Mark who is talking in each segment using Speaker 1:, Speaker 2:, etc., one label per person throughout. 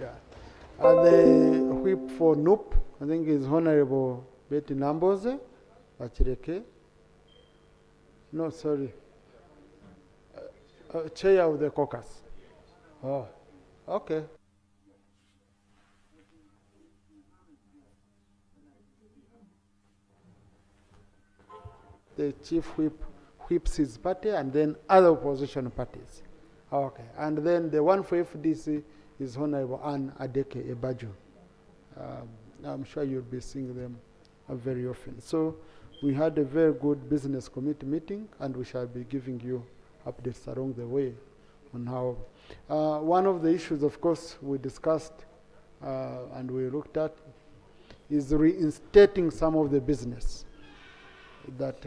Speaker 1: Yeah. The whip for NUP, I think, is Honorable Betty Namboze Achireke. No, sorry. Chair of the caucus. Oh, okay. The chief whip whips his party and then other opposition parties. Okay. And then the one for FDC is Honorable Anne Adeke Ebaju. I'm sure you'll be seeing them very often. So we had a very good business committee meeting, and we shall be giving you updates along the way on how. One of the issues, of course, we discussed and we looked at is reinstating some of the business that.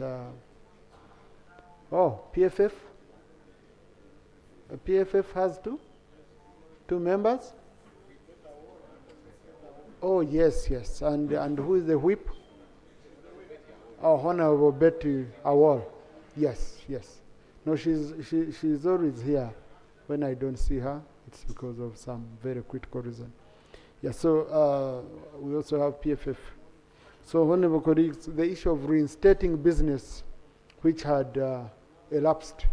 Speaker 1: PFF. PFF has two members. Oh, yes, yes. And who is the whip? Oh, Honorable Betty Awol. Yes, yes. No, she's always here. When I don't see her, it's because of some very critical reason. Yeah, so we also have PFF. So, Honorable colleagues, the issue of reinstating business which had elapsed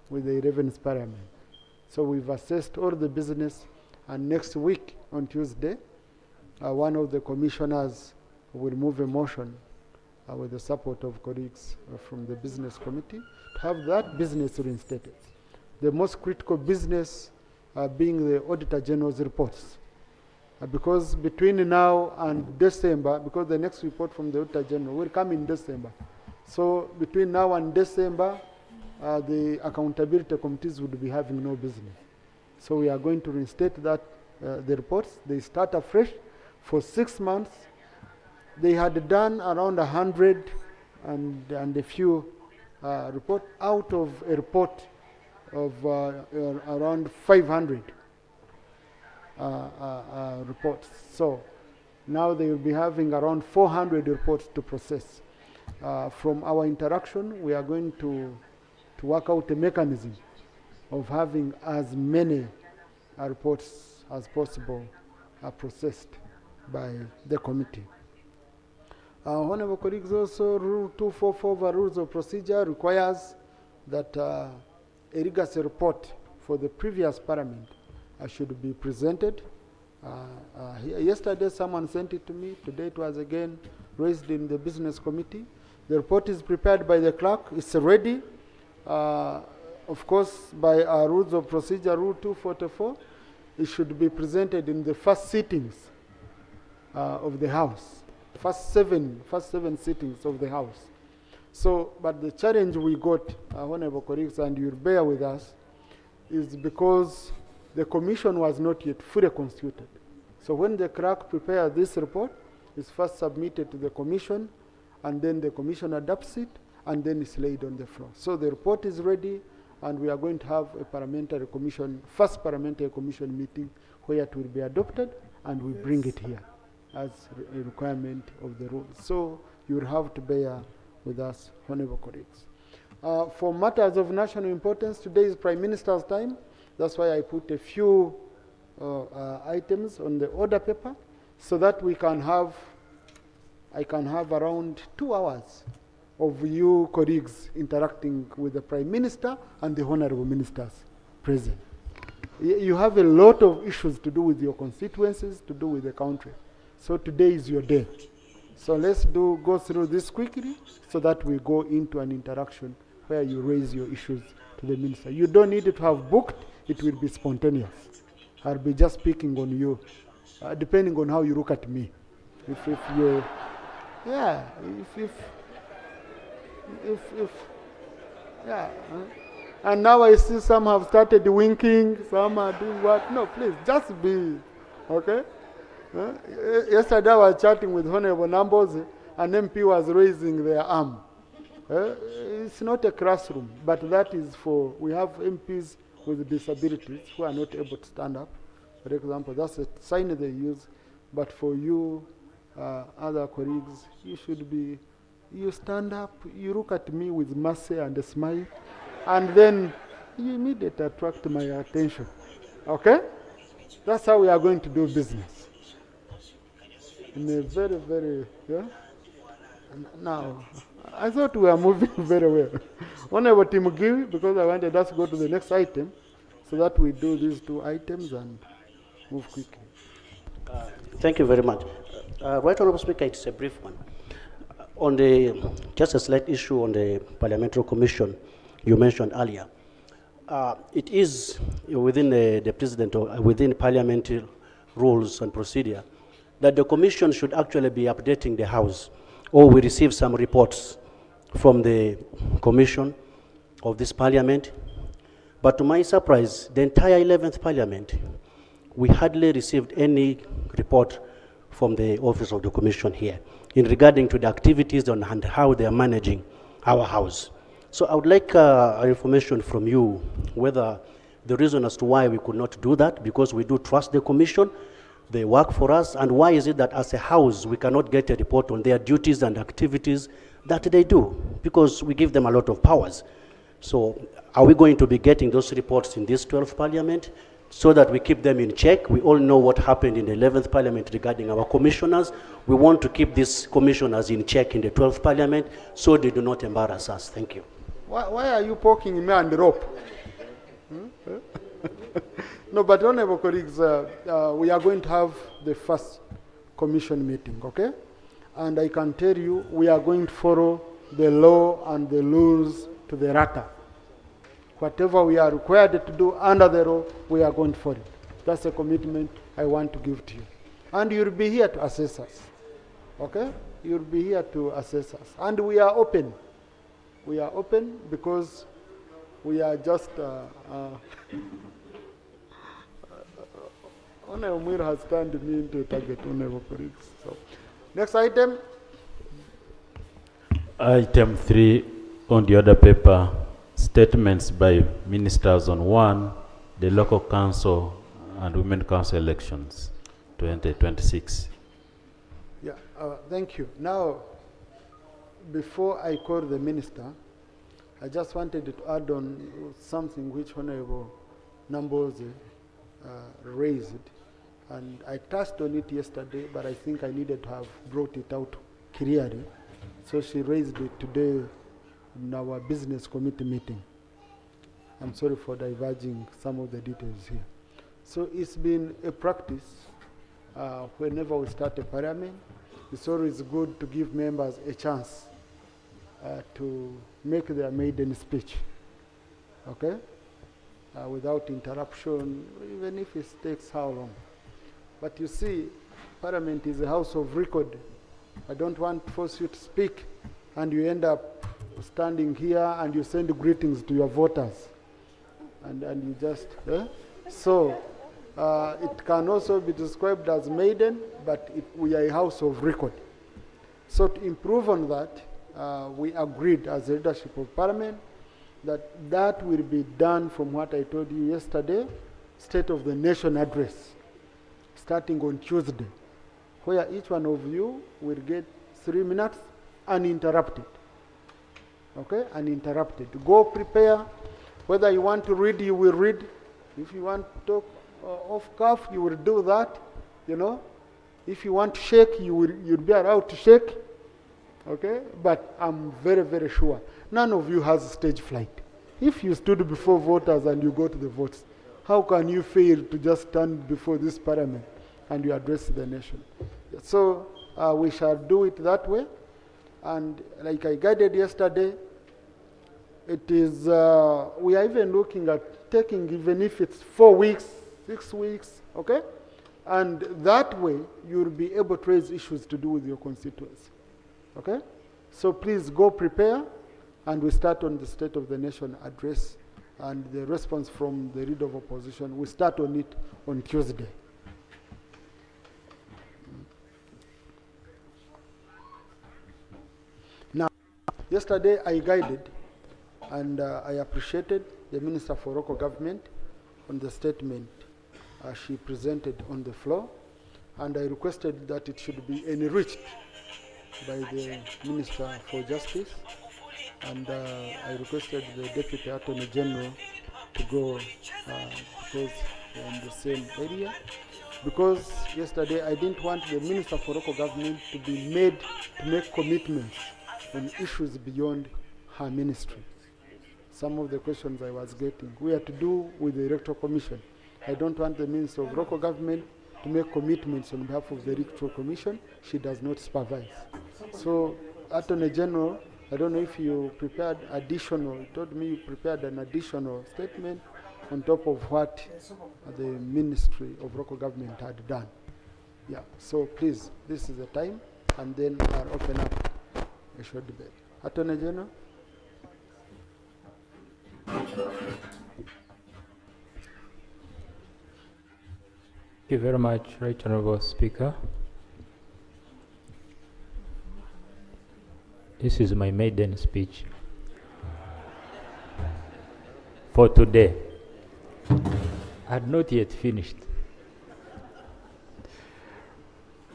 Speaker 1: with the 11th Parliament. So we've assessed all the business, and next week on Tuesday, one of the commissioners will move a motion with the support of colleagues from the business committee to have that business reinstated. The most critical business being the Auditor General's reports. Because between now and December, because the next report from the Auditor General will come in December. So between now and December, the accountability committees would be having no business. So we are going to reinstate that, the reports. They start afresh for 6 months. They had done around 100 and a few reports out of a report of around 500 reports. So now they will be having around 400 reports to process. From our interaction, we are going to work out a mechanism of having as many reports as possible processed by the committee. Honorable colleagues, also Rule 244 of our Rules of Procedure requires that a legacy report for the previous Parliament should be presented. Yesterday someone sent it to me. Today it was again raised in the Business Committee. The report is prepared by the clerk. It's ready. Of course, by our Rules of Procedure, Rule 244, it should be presented in the first sittings of the House. First seven sittings of the House. So, but the challenge we got, honorable colleagues, and you'll bear with us, is because the commission was not yet fully constituted. So when the clerk prepares this report, it's first submitted to the commission, and then the commission adopts it, and then it's laid on the floor. So the report is ready, and we are going to have a parliamentary commission, first parliamentary commission meeting, where it will be adopted, and we bring it here as a requirement of the rules. So you will have to bear with us, honorable colleagues. For matters of national importance, today is Prime Minister's time. That's why I put a few items on the order paper, so that we can have, I can have around 2 hours of you colleagues interacting with the Prime Minister and the honorable ministers present. You have a lot of issues to do with your constituencies, to do with the country. So today is your day. So let's go through this quickly, so that we go into an interaction where you raise your issues to the minister. You don't need to have booked, it will be spontaneous. I'll be just speaking on you, depending on how you look at me. If you, yeah, yeah. And now I see some have started winking, some are doing what? No, please, just be, okay? Yesterday I was chatting with Honorable Namboze, and MP was raising their arm. It's not a classroom, but that is for, we have MPs with disabilities who are not able to stand up. For example, that's a sign they use. But for you, other colleagues, you should be, you stand up, you look at me with mercy and a smile, and then you immediately attract my attention. Okay? That's how we are going to do business. In a very, very, yeah? Now, I thought we were moving very well. Honorable Timugiwi, because I wanted us to go to the next item, so that we do these two items and move quickly.
Speaker 2: Thank you very much. Right Honorable Speaker, it's a brief one. Just a slight issue on the Parliamentary Commission you mentioned earlier. It is within the President or within parliamentary rules and procedure that the Commission should actually be updating the House, or we receive some reports from the Commission of this Parliament. But to my surprise, the entire 11th Parliament, we hardly received any report from the Office of the Commission here in regarding to the activities and how they are managing our House. So I would like information from you whether the reason as to why we could not do that, because we do trust the Commission, they work for us, and why is it that as a House we cannot get a report on their duties and activities that they do, because we give them a lot of powers. So are we going to be getting those reports in this 12th Parliament so that we keep them in check? We all know what happened in the 11th Parliament regarding our commissioners. We want to keep these commissioners in check in the 12th Parliament so they do not embarrass us. Thank you.
Speaker 1: Why are you poking me on the rope? No, but honorable colleagues, we are going to have the first commission meeting, okay? And I can tell you, we are going to follow the law and the rules to the letter. Whatever we are required to do under the law, we are going to follow it. That's a commitment I want to give to you. And you'll be here to assess us, okay? You'll be here to assess us. And we are open. We are open because we are just Honorable Mwira has turned me into a target, honorable colleagues. So, next item.
Speaker 3: Item 3 on the other paper, statements by ministers on 1, the local council and women council elections 2026.
Speaker 1: Yeah, thank you. Now, before I call the minister, I just wanted to add on something which Honorable Namboze raised. And I touched on it yesterday, but I think I needed to have brought it out clearly. So she raised it today in our business committee meeting. I'm sorry for diverging some of the details here. So it's been a practice whenever we start a parliament. It's always good to give members a chance to make their maiden speech, okay? Without interruption, even if it takes how long. But you see, Parliament is a house of record. I don't want to force you to speak and you end up standing here and you send greetings to your voters. And you just, So, it can also be described as maiden, but we are a house of record. So to improve on that, we agreed as a leadership of Parliament that will be done from what I told you yesterday, State of the Nation address, starting on Tuesday, where each one of you will get 3 minutes uninterrupted. Okay, uninterrupted. Go prepare. Whether you want to read, you will read. If you want to talk off cuff, you will do that. You know, if you want to shake, you'll be allowed to shake. Okay, but I'm very, very sure none of you has stage fright. If you stood before voters and you go to the votes, how can you fail to just stand before this Parliament and you address the nation? So we shall do it that way. And like I guided yesterday, it is, we are even looking at taking, even if it's 4 weeks, 6 weeks, okay? And that way, you'll be able to raise issues to do with your constituency, okay? So please go prepare, and we start on the State of the Nation address, and the response from the Leader of Opposition, we start on it on Tuesday. Now, yesterday I guided, and I appreciated the Minister for Local Government on the statement she presented on the floor, and I requested that it should be enriched by the Minister for Justice, and I requested the Deputy Attorney General to go because in the same area, because yesterday I didn't want the Minister for Local Government to be made to make commitments on issues beyond her ministry. Some of the questions I was getting, we are to do with the Electoral Commission. I don't want the Minister of Local Government to make commitments on behalf of the Electoral Commission. She does not supervise. So, Attorney General, I don't know if you prepared additional, you told me you prepared an additional statement on top of what the Ministry of Local Government had done. Yeah, so please, this is the time, and then I'll open up a short debate. Attorney General?
Speaker 4: Thank you very much, Right Honorable Speaker. This is my maiden speech for today. I had not yet finished.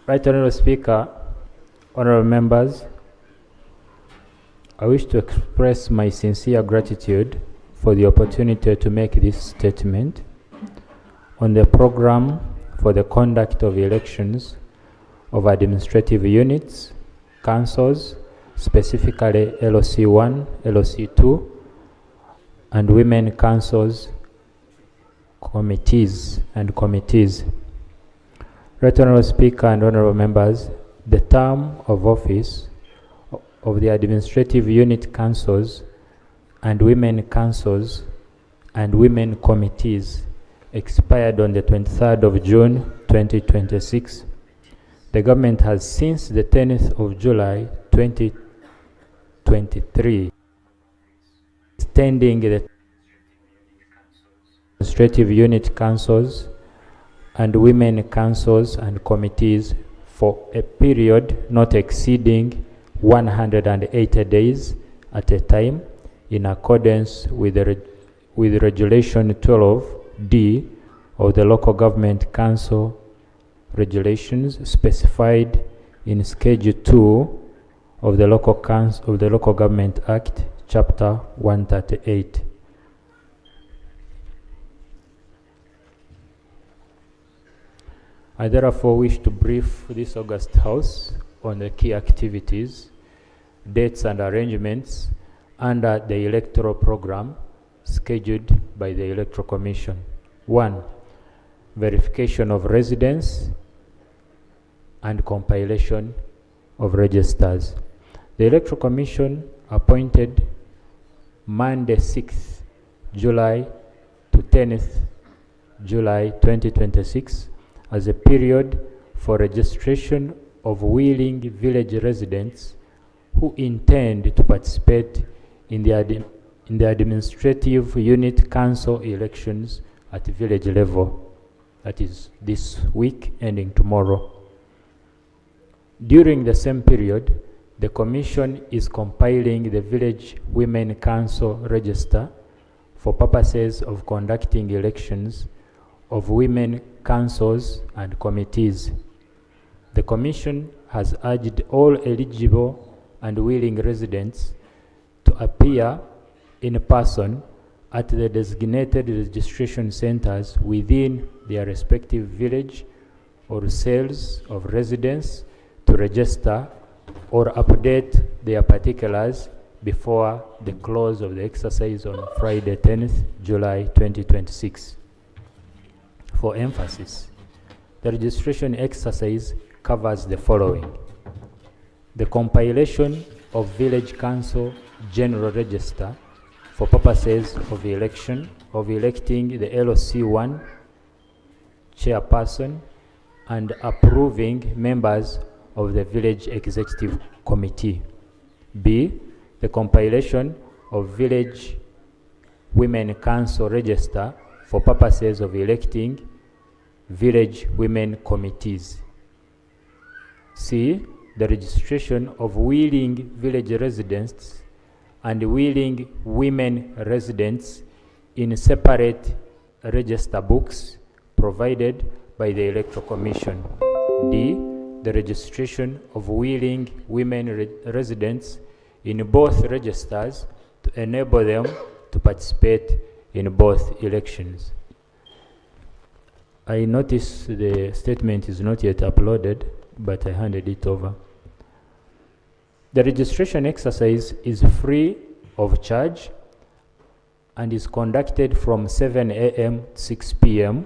Speaker 4: Right Honorable Speaker, honorable members, I wish to express my sincere gratitude for the opportunity to make this statement on the program for the conduct of elections of administrative units, councils, specifically LOC1, LOC2, and women councils, committees. Right Honorable Speaker and honorable members, the term of office of the administrative unit councils and women councils and women committees expired on the 23rd of June 2026. The government has since the 10th of July 2023 extending the administrative unit councils and women councils and committees for a period not exceeding 180 days at a time, in accordance with Regulation 12D of the Local Government Council regulations specified in Schedule 2 of the Local Government Act, Chapter 138. I therefore wish to brief this August House on the key activities, dates and arrangements under the electoral program scheduled by the Electoral Commission. 1. Verification of residence and compilation of registers. The Electoral Commission appointed Monday 6th July to 10th July 2026 as a period for registration of willing village residents who intend to participate in the administrative unit council elections at village level. That is this week ending tomorrow. During the same period, the Commission is compiling the Village Women Council Register for purposes of conducting elections of women councils and committees. The Commission has urged all eligible and willing residents to appear in person at the designated registration centers within their respective village or cells of residence to register or update their particulars before the close of the exercise on Friday 10th July 2026. For emphasis, the registration exercise covers the following: the compilation of Village Council General Register for purposes of electing the LOC1 chairperson and approving members of the Village Executive Committee. B. The compilation of Village Women Council Register for purposes of electing Village Women Committees. C. The registration of willing village residents and willing women residents in separate register books provided by the Electoral Commission. D. The registration of willing women residents in both registers to enable them to participate in both elections. I notice the statement is not yet uploaded, but I handed it over. The registration exercise is free of charge and is conducted from 7 a.m. to 6 p.m.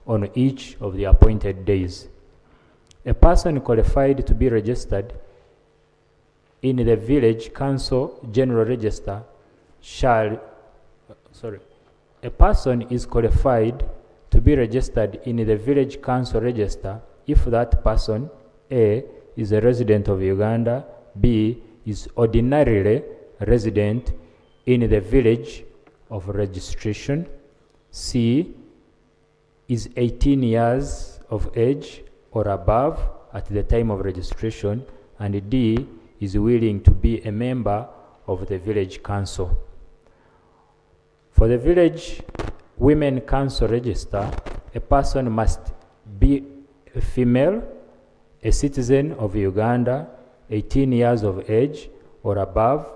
Speaker 4: on each of the appointed days. A person qualified to be registered in the Village Council General Register a person is qualified to be registered in the Village Council Register if that person A is a resident of Uganda, B is ordinarily resident in the village of registration, C is 18 years of age or above at the time of registration, and D is willing to be a member of the village council. For the Village Women Council Register, a person must be a female, a citizen of Uganda, 18 years of age or above,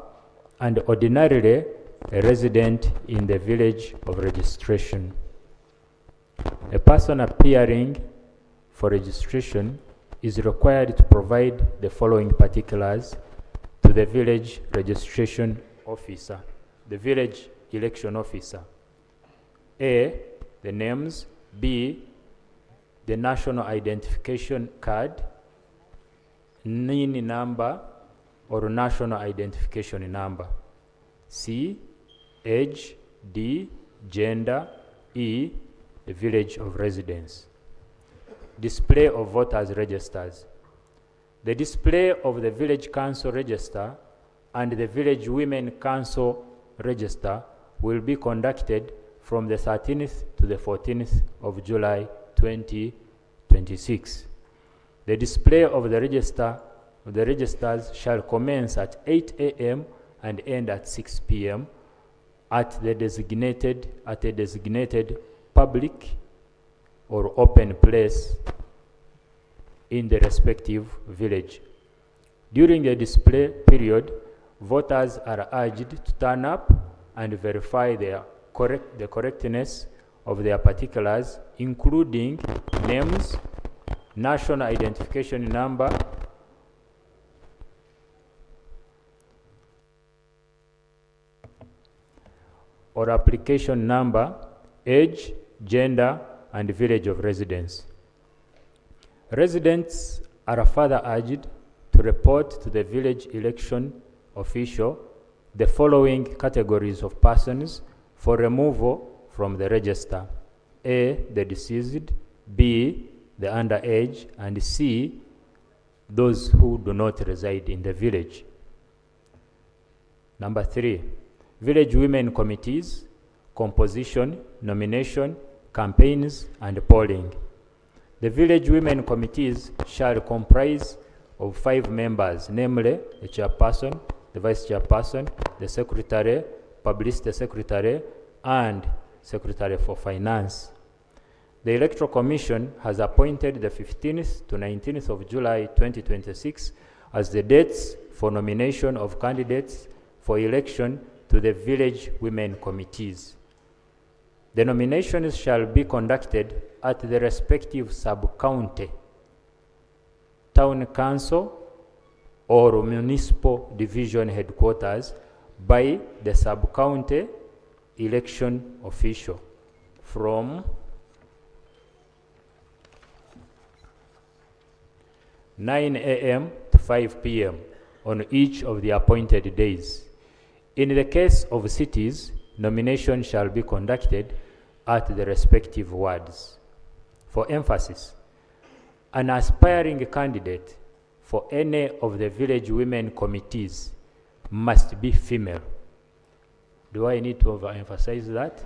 Speaker 4: and ordinarily a resident in the village of registration. A person appearing for registration is required to provide the following particulars to the village registration officer, the village election officer. A, the names. B, the national identification card, NIN number or national identification number. C, age. D, gender. E, the village of residence. Display of voters' registers. The display of the Village Council Register and the Village Women Council Register will be conducted from the 13th to the 14th of July 2026. The display of the registers shall commence at 8 a.m. and end at 6 p.m. at a designated public or open place in the respective village. During the display period, voters are urged to turn up and verify the correctness of their particulars, including names, national identification number, or application number, age, gender, and village of residence. Residents are further urged to report to the village election official the following categories of persons for removal from the register: A, the deceased; B, the underage; and C, those who do not reside in the village. Number 3, village women committees, composition, nomination, campaigns, and polling. The village women committees shall comprise of 5 members, namely the chairperson, the vice chairperson, the secretary, publicity secretary, and secretary for finance. The Electoral Commission has appointed the 15th to 19th of July 2026 as the dates for nomination of candidates for election to the village women committees. The nominations shall be conducted at the respective sub-county, town council, or municipal division headquarters by the sub-county election official from 9 a.m. to 5 p.m. on each of the appointed days. In the case of cities, nomination shall be conducted at the respective wards. For emphasis, an aspiring candidate for any of the village women committees must be female. Do I need to overemphasize that?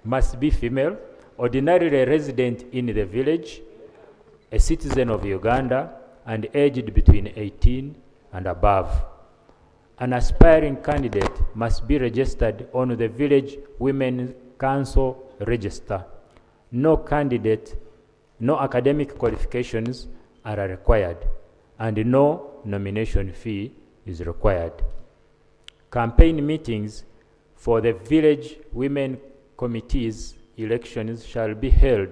Speaker 4: Must be female, ordinarily resident in the village, a citizen of Uganda, and aged between 18 and above. An aspiring candidate must be registered on the Village Women Council Register. No academic qualifications are required, and no nomination fee is required. Campaign meetings for the village women committees elections shall be held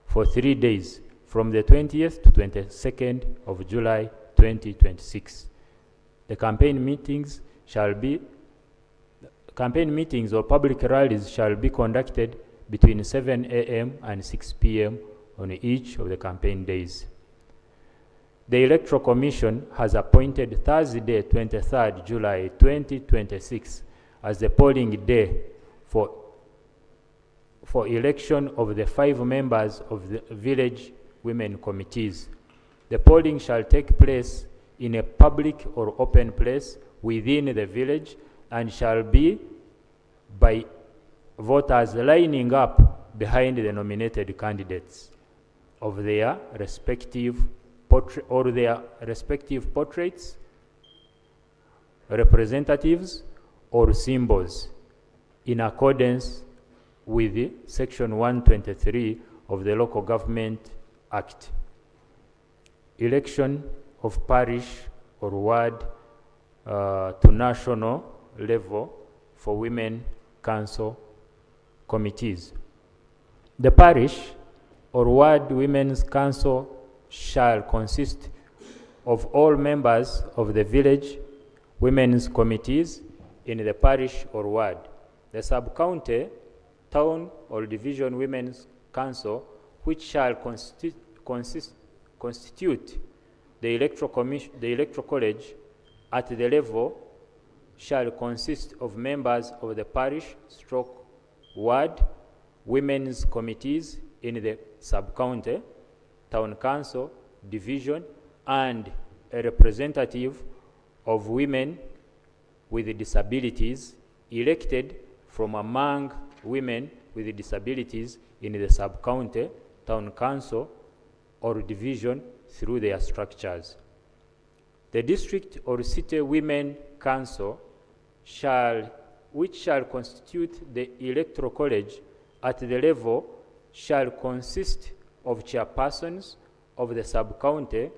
Speaker 4: for 3 days from the 20th to 22nd of July 2026. The campaign meetings or public rallies shall be conducted between 7 a.m. and 6 p.m. on each of the campaign days. The Electoral Commission has appointed Thursday, 23rd July 2026 as the polling day for election of the 5 members of the village women committees. The polling shall take place in a public or open place within the village and shall be by voters lining up behind the nominated candidates of their respective portraits, representatives, or symbols in accordance with Section 123 of the Local Government Act. Election of parish or ward to national level for women council committees. The parish or ward women's council shall consist of all members of the village women's committees in the parish or ward. The sub-county, town or division women's council, which shall constitute the electoral college at the level, shall consist of members of the parish / ward women's committees in the sub-county, town council, division, and a representative of women with disabilities elected from among women with disabilities in the sub-county, town council, or division through their structures. The district or city women council which shall constitute the electoral college at the level shall consist of chairpersons of the sub-county,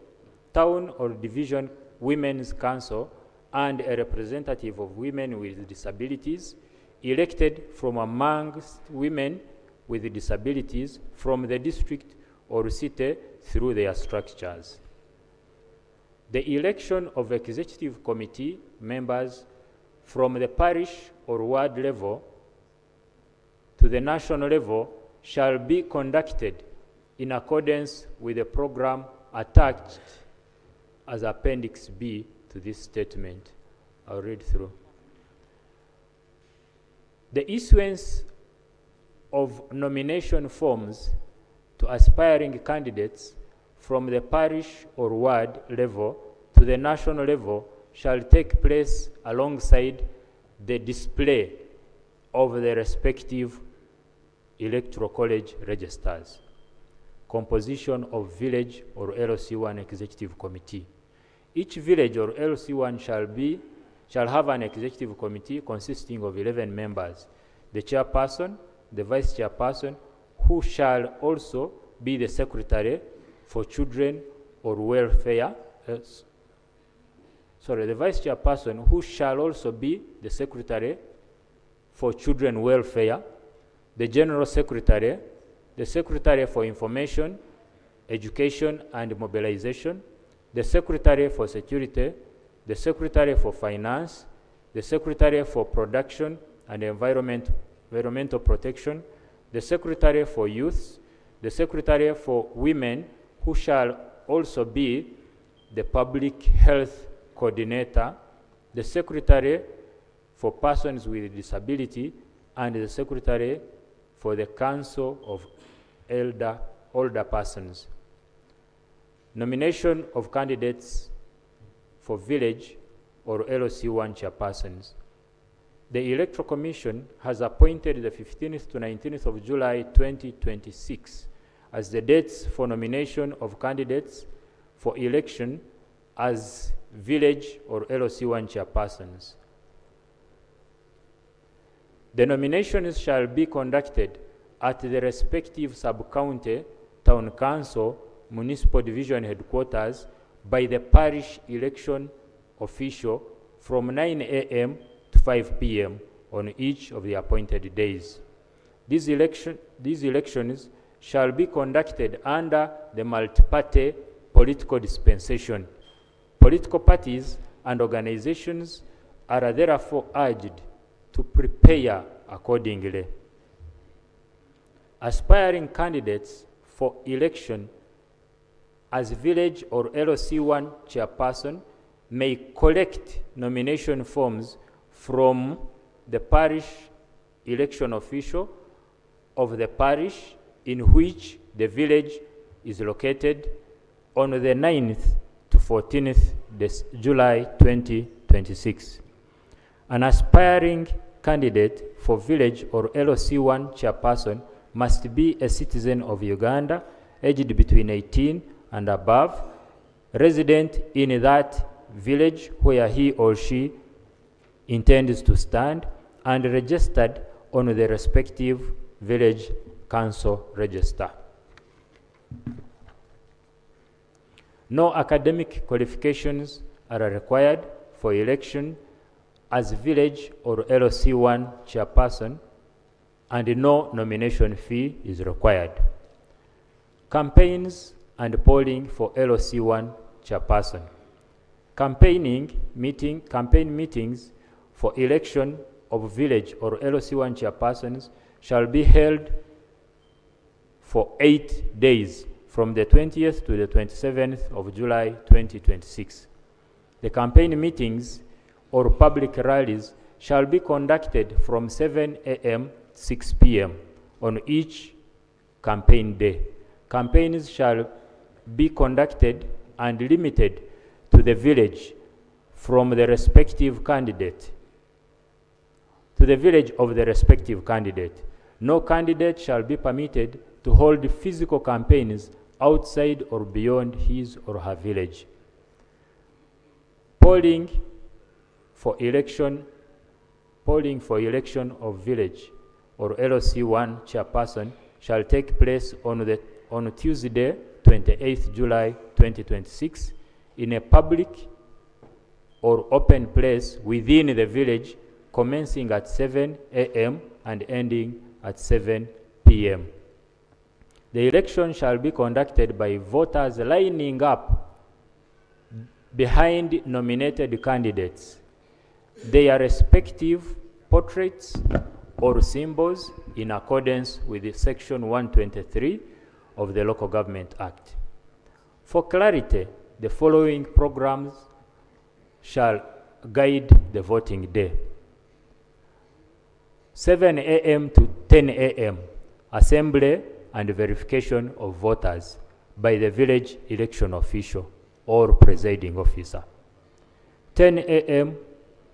Speaker 4: town or division women's council and a representative of women with disabilities elected from amongst women with disabilities from the district or city through their structures. The election of executive committee members from the parish or ward level to the national level shall be conducted in accordance with the program attached as Appendix B to this statement. I'll read through. The issuance of nomination forms to aspiring candidates from the parish or ward level to the national level shall take place alongside the display of the respective electoral college registers. Composition of village or LC1 executive committee. Each village or LC1 shall have an executive committee consisting of 11 members, the chairperson, the vice chairperson, who shall also be the secretary for children or welfare, the vice chairperson who shall also be the secretary for children welfare, the general secretary, the secretary for information, education and mobilization, the secretary for security, the secretary for finance, the secretary for production and environmental protection, the secretary for youth, the secretary for women, who shall also be the public health coordinator, the secretary for persons with disability, and the secretary for the council of older persons. Nomination of candidates for village or LOC1 chairpersons. The Electoral Commission has appointed the 15th to 19th of July 2026 as the dates for nomination of candidates for election as village or LOC1 chairpersons. The nominations shall be conducted at the respective sub-county, town council, municipal division headquarters by the parish election official from 9 a.m. to 5 p.m. on each of the appointed days. These elections shall be conducted under the multi-party political dispensation. Political parties and organizations are therefore urged to prepare accordingly. Aspiring candidates for election as village or LOC1 chairperson may collect nomination forms from the parish election official of the parish in which the village is located on the 9th to 14th July 2026. An aspiring candidate for village or LOC1 chairperson must be a citizen of Uganda, aged between 18 and above, resident in that village where he or she intends to stand, and registered on the respective village council register. No academic qualifications are required for election as village or LOC1 chairperson, and no nomination fee is required. Campaigns and polling for LOC1 chairperson. Campaign meetings for election of village or LOC1 chairpersons shall be held for 8 days from the 20th to the 27th of July 2026. The campaign meetings or public rallies shall be conducted from 7 a.m. to 6 p.m. on each campaign day. Campaigns shall be conducted and limited to the village from the respective candidate, to the village of the respective candidate. No candidate shall be permitted to hold physical campaigns outside or beyond his or her village. Polling for election of village or LOC1 chairperson shall take place on Tuesday, 28th July 2026, in a public or open place within the village, commencing at 7 a.m. and ending at 7 p.m. The election shall be conducted by voters lining up behind nominated candidates, their respective portraits or symbols in accordance with Section 123 of the Local Government Act. For clarity, the following programs shall guide the voting day. 7 a.m. to 10 a.m. Assembly and verification of voters by the village election official or presiding officer. 10 a.m.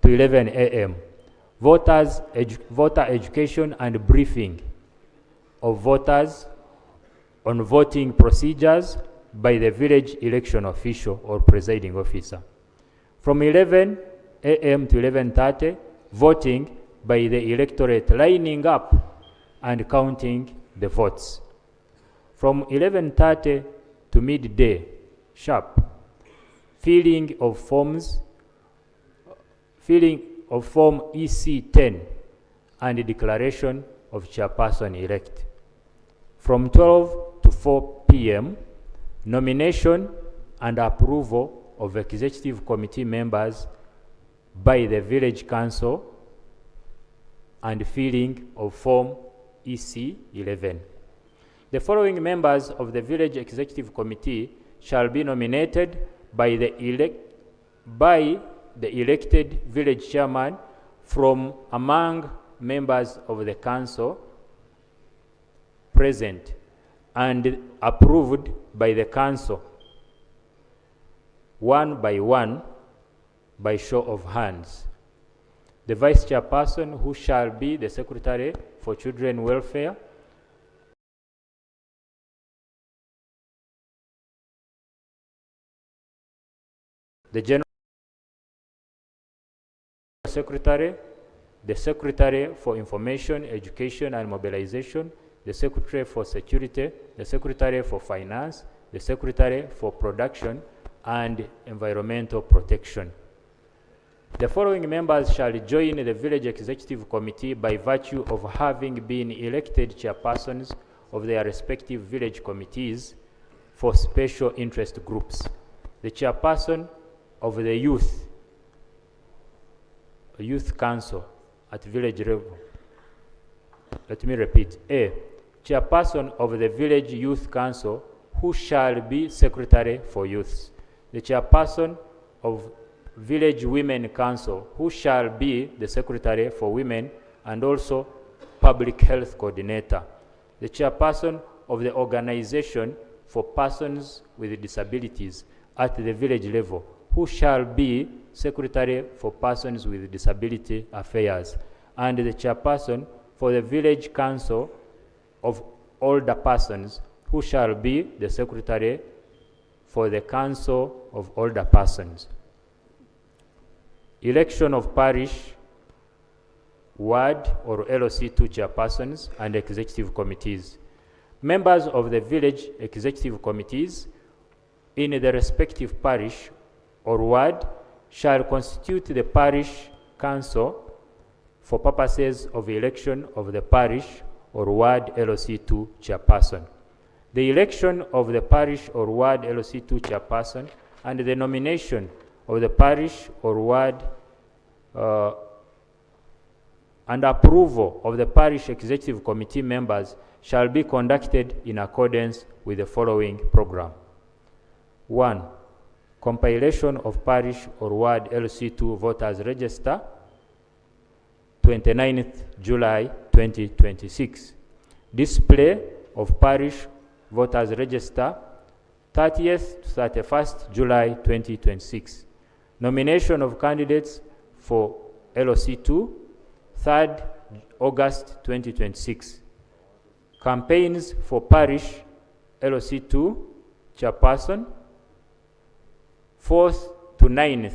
Speaker 4: to 11 a.m. Voter education and briefing of voters on voting procedures by the village election official or presiding officer. From 11 a.m. to 11:30, voting by the electorate lining up and counting the votes. From 11:30 to midday sharp, filling of Form EC10 and declaration of chairperson-elect. From 12 to 4 p.m., nomination and approval of executive committee members by the village council and filling of Form EC11. The following members of the village executive committee shall be nominated by the elected village chairman from among members of the council present and approved by the council, one by show of hands. The vice chairperson, who shall be the secretary for children welfare, the general secretary, the secretary for information, education and mobilization, the secretary for security, the secretary for finance, the secretary for production and environmental protection. The following members shall join the Village Executive Committee by virtue of having been elected chairpersons of their respective village committees for special interest groups. The chairperson of the youth council at village level. Let me repeat. A, chairperson of the village youth council who shall be secretary for youths. The chairperson of village women council who shall be the secretary for women and also public health coordinator. The chairperson of the organization for persons with disabilities at the village level who shall be secretary for persons with disability affairs, and the chairperson for the village council of older persons who shall be the secretary for the council of older persons. Election of parish, ward or LOC2 chairpersons and executive committees. Members of the village executive committees in the respective parish or ward shall constitute the parish council for purposes of election of the parish or ward LOC2 chairperson. The election of the parish or ward LOC2 chairperson and the nomination of the parish or ward and approval of the parish executive committee members shall be conducted in accordance with the following program. 1. Compilation of parish or ward LC2 voters register, 29th July 2026. Display of parish voters register, 30th to 31st July 2026. Nomination of candidates for LOC2, 3rd August 2026. Campaigns for parish LOC2 chairperson, 4th to 9th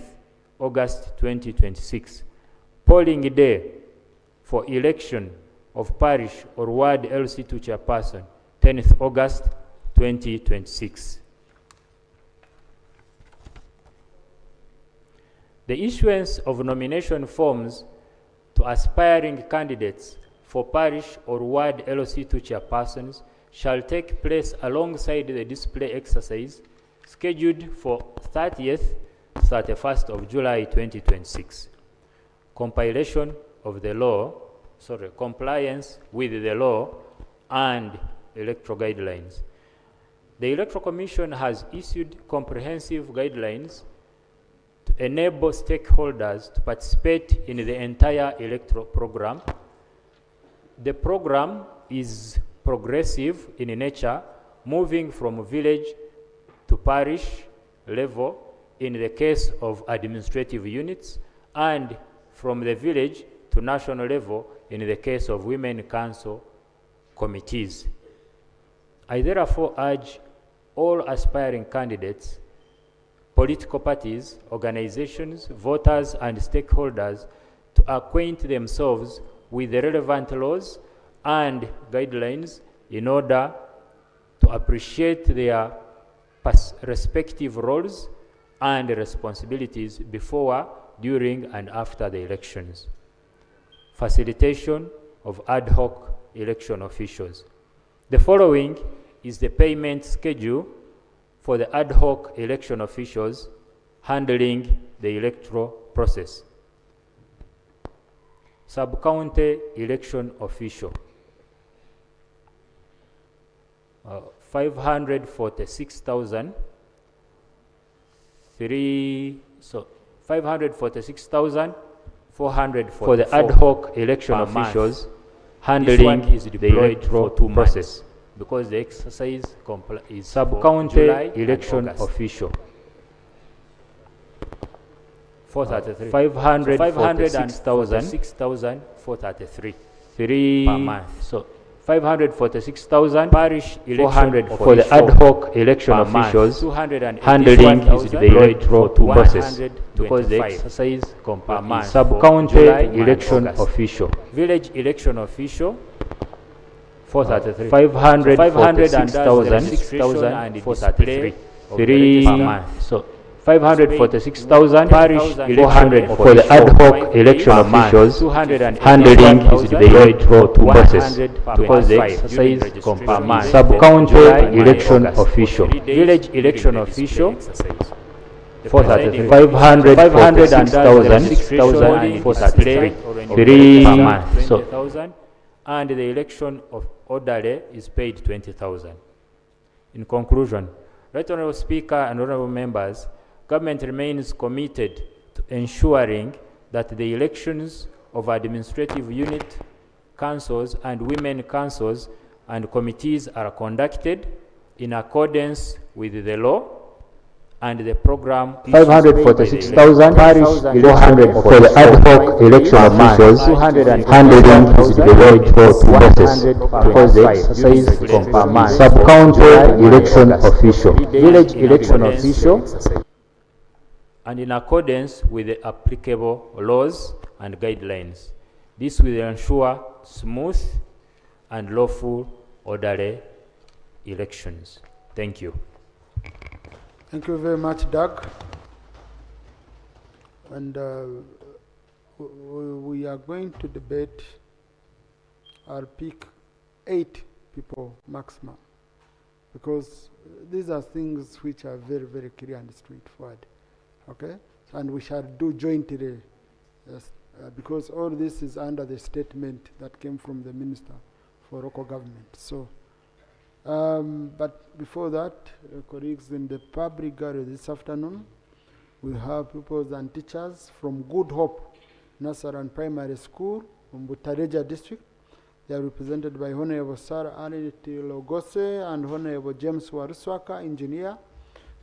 Speaker 4: August 2026. Polling day for election of parish or ward LC2 chairperson, 10th August 2026. The issuance of nomination forms to aspiring candidates for parish or ward LOC2 chairpersons shall take place alongside the display exercise scheduled for 30th to 31st of July 2026. Compliance with the law and electoral guidelines. The Electoral Commission has issued comprehensive guidelines to enable stakeholders to participate in the entire electoral program. The program is progressive in nature, moving from village to parish level in the case of administrative units, and from the village to national level in the case of women council committees. I therefore urge all aspiring candidates, political parties, organizations, voters, and stakeholders to acquaint themselves with the relevant laws and guidelines in order to appreciate their respective roles and responsibilities before, during, and after the elections. Facilitation of ad hoc election officials. The following is the payment schedule for the ad hoc election officials handling the electoral process. Sub-county election official, 546,000. 546,400 for the ad hoc election officials handling the electoral process, because the exercise is sub-county election official. 546,433 per month. So 546,000 parish election for the ad hoc election officials handling the electoral process, because the exercise is sub-county election official. Village election official, 546,433 per month. So 546,000 parish election
Speaker 5: for the ad hoc election officials handling is delayed for two process
Speaker 4: because the exercise per month.
Speaker 5: sub-county election official
Speaker 4: Village election official
Speaker 5: 546,000
Speaker 4: 3 per
Speaker 5: so
Speaker 4: month. 20,000, and the election of orderly is paid 20,000. In conclusion, Right Honourable Speaker and honourable members, government remains committed to ensuring that the elections of administrative unit councils and women councils and committees are conducted in accordance with the law and the program
Speaker 5: 546,000 parish 400 for the ad hoc election officials handling is delayed for two process because the exercise per month sub-county election official
Speaker 4: village election official and in accordance with the applicable laws and guidelines. This will ensure smooth and lawful orderly elections. Thank you.
Speaker 1: Thank you very much, Doug. And we are going to debate. I'll pick 8 people maximum, because these are things which are very, very clear and straightforward. Okay? And we shall do jointly, yes, because all this is under the statement that came from the Minister for Local Government. So, but before that, colleagues in the public gallery this afternoon, we have pupils and teachers from Good Hope Nursery and Primary School from Butareja District. They are represented by Honorable Sarah Anity Logose and Honorable James Wariswaka, engineer.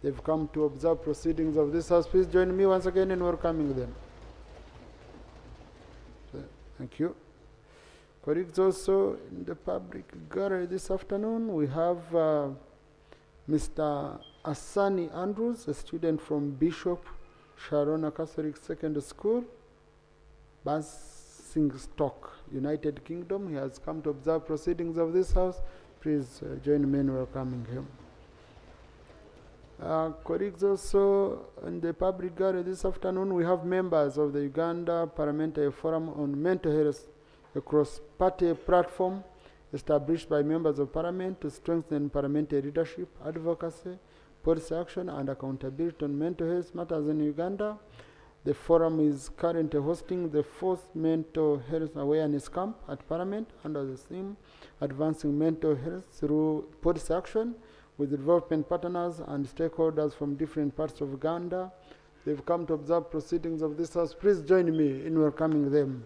Speaker 1: They've come to observe proceedings of this house. Please join me once again in welcoming them. Thank you. Colleagues, also in the public gallery this afternoon, we have Mr. Asani Andrews, a student from Bishop Sharona Catholic Secondary School, Basingstoke, United Kingdom. He has come to observe proceedings of this house. Please join me in welcoming him. Colleagues, also in the public gallery this afternoon, we have members of the Uganda Parliamentary Forum on Mental Health, a cross-party platform established by members of parliament to strengthen parliamentary leadership, advocacy, policy action, and accountability on mental health matters in Uganda. The forum is currently hosting the 4th Mental Health Awareness Camp at Parliament under the theme Advancing Mental Health Through Policy Action, with development partners and stakeholders from different parts of Uganda. They've come to observe proceedings of this house. Please join me in welcoming them.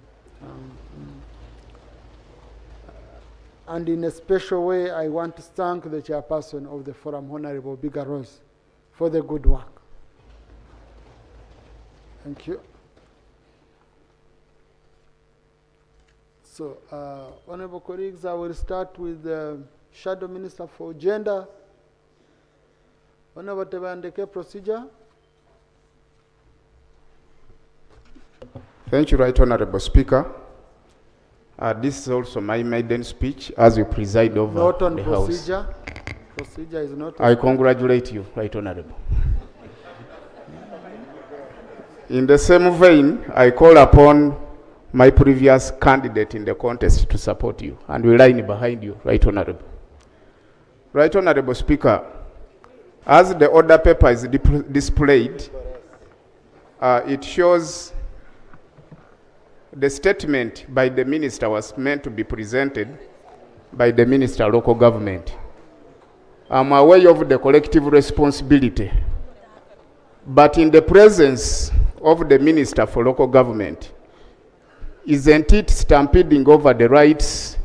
Speaker 1: And in a special way, I want to thank the chairperson of the forum, Honorable Biga Rose, for the good work. Thank you. So, honorable colleagues, I will start with the Shadow Minister for Gender. Honorable Tebandeke, procedure.
Speaker 6: Thank you, Right Honorable Speaker. This is also my maiden speech as you preside over
Speaker 1: Not on
Speaker 6: the
Speaker 1: procedure.
Speaker 6: House.
Speaker 1: Procedure is not.
Speaker 6: I congratulate you, Right Honorable. In the same vein, I call upon my previous candidate in the contest to support you, and we line behind you, Right Honorable. Right Honorable Speaker, as the order paper is displayed, it shows the statement by the minister was meant to be presented by the Minister of Local Government. I'm aware of the collective responsibility, but in the presence of the Minister for Local Government, isn't it stampeding over the rights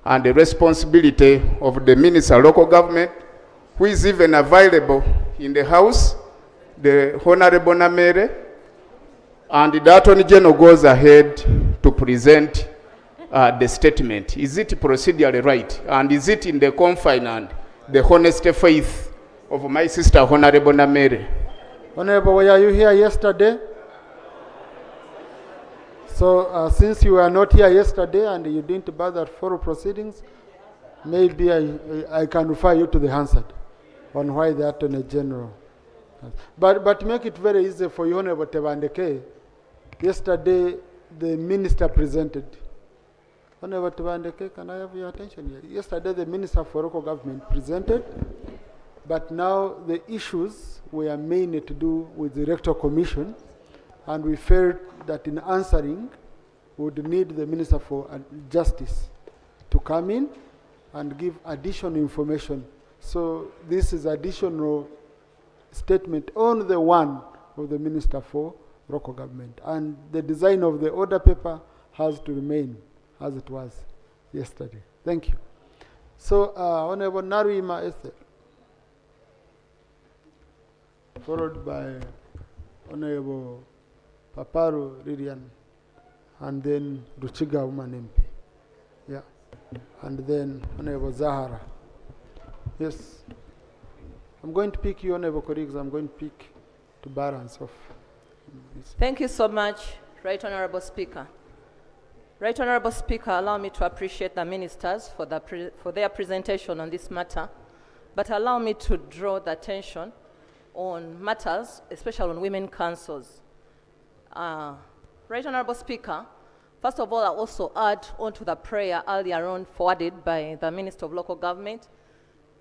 Speaker 6: and the responsibility of the Minister of Local Government, who is even available in the House, the Honorable Namere, and the Attorney General goes ahead to present the statement? Is it procedurally right? And is it in the confine and the honest faith of my sister, Honorable Namere?
Speaker 1: Honorable, were you here yesterday? So, since you were not here yesterday and you didn't bother follow proceedings, maybe I can refer you to the Hansard on why the Attorney General But to make it very easy for you, Honorable Tebandeke, yesterday the minister presented. Honorable Tebandeke, can I have your attention here? Yesterday the minister for local government presented, but now the issues were mainly to do with the electoral commission, and we felt that in answering, we would need the minister for justice to come in and give additional information. So this is additional statement on the one of the Minister for Local Government. And the design of the order paper has to remain as it was yesterday. Thank you. So, Honorable Naruima Esther, followed by Honorable Paparu Lilian, and then Ruchiga Woman MP. Yeah. And then Honorable Zahara. Yes. I'm going to pick you, honorable colleagues. I'm going to pick to balance off this.
Speaker 7: Thank you so much, Right Honorable Speaker. Right Honorable Speaker, allow me to appreciate the ministers for their presentation on this matter, but allow me to draw the attention on matters, especially on women councils. Right Honorable Speaker, first of all, I also add on to the prayer earlier on forwarded by the Minister of Local Government.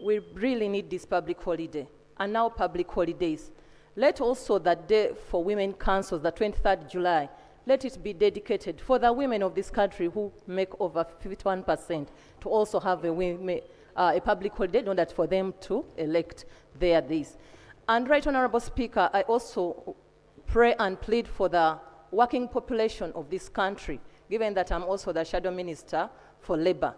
Speaker 7: We really need this public holiday, and now public holidays. Let also that day for women councils, the 23rd July, let it be dedicated for the women of this country who make over 51% to also have a public holiday in order for them to elect their days. And Right Honorable Speaker, I also pray and plead for the working population of this country, given that I'm also the Shadow Minister for Labor.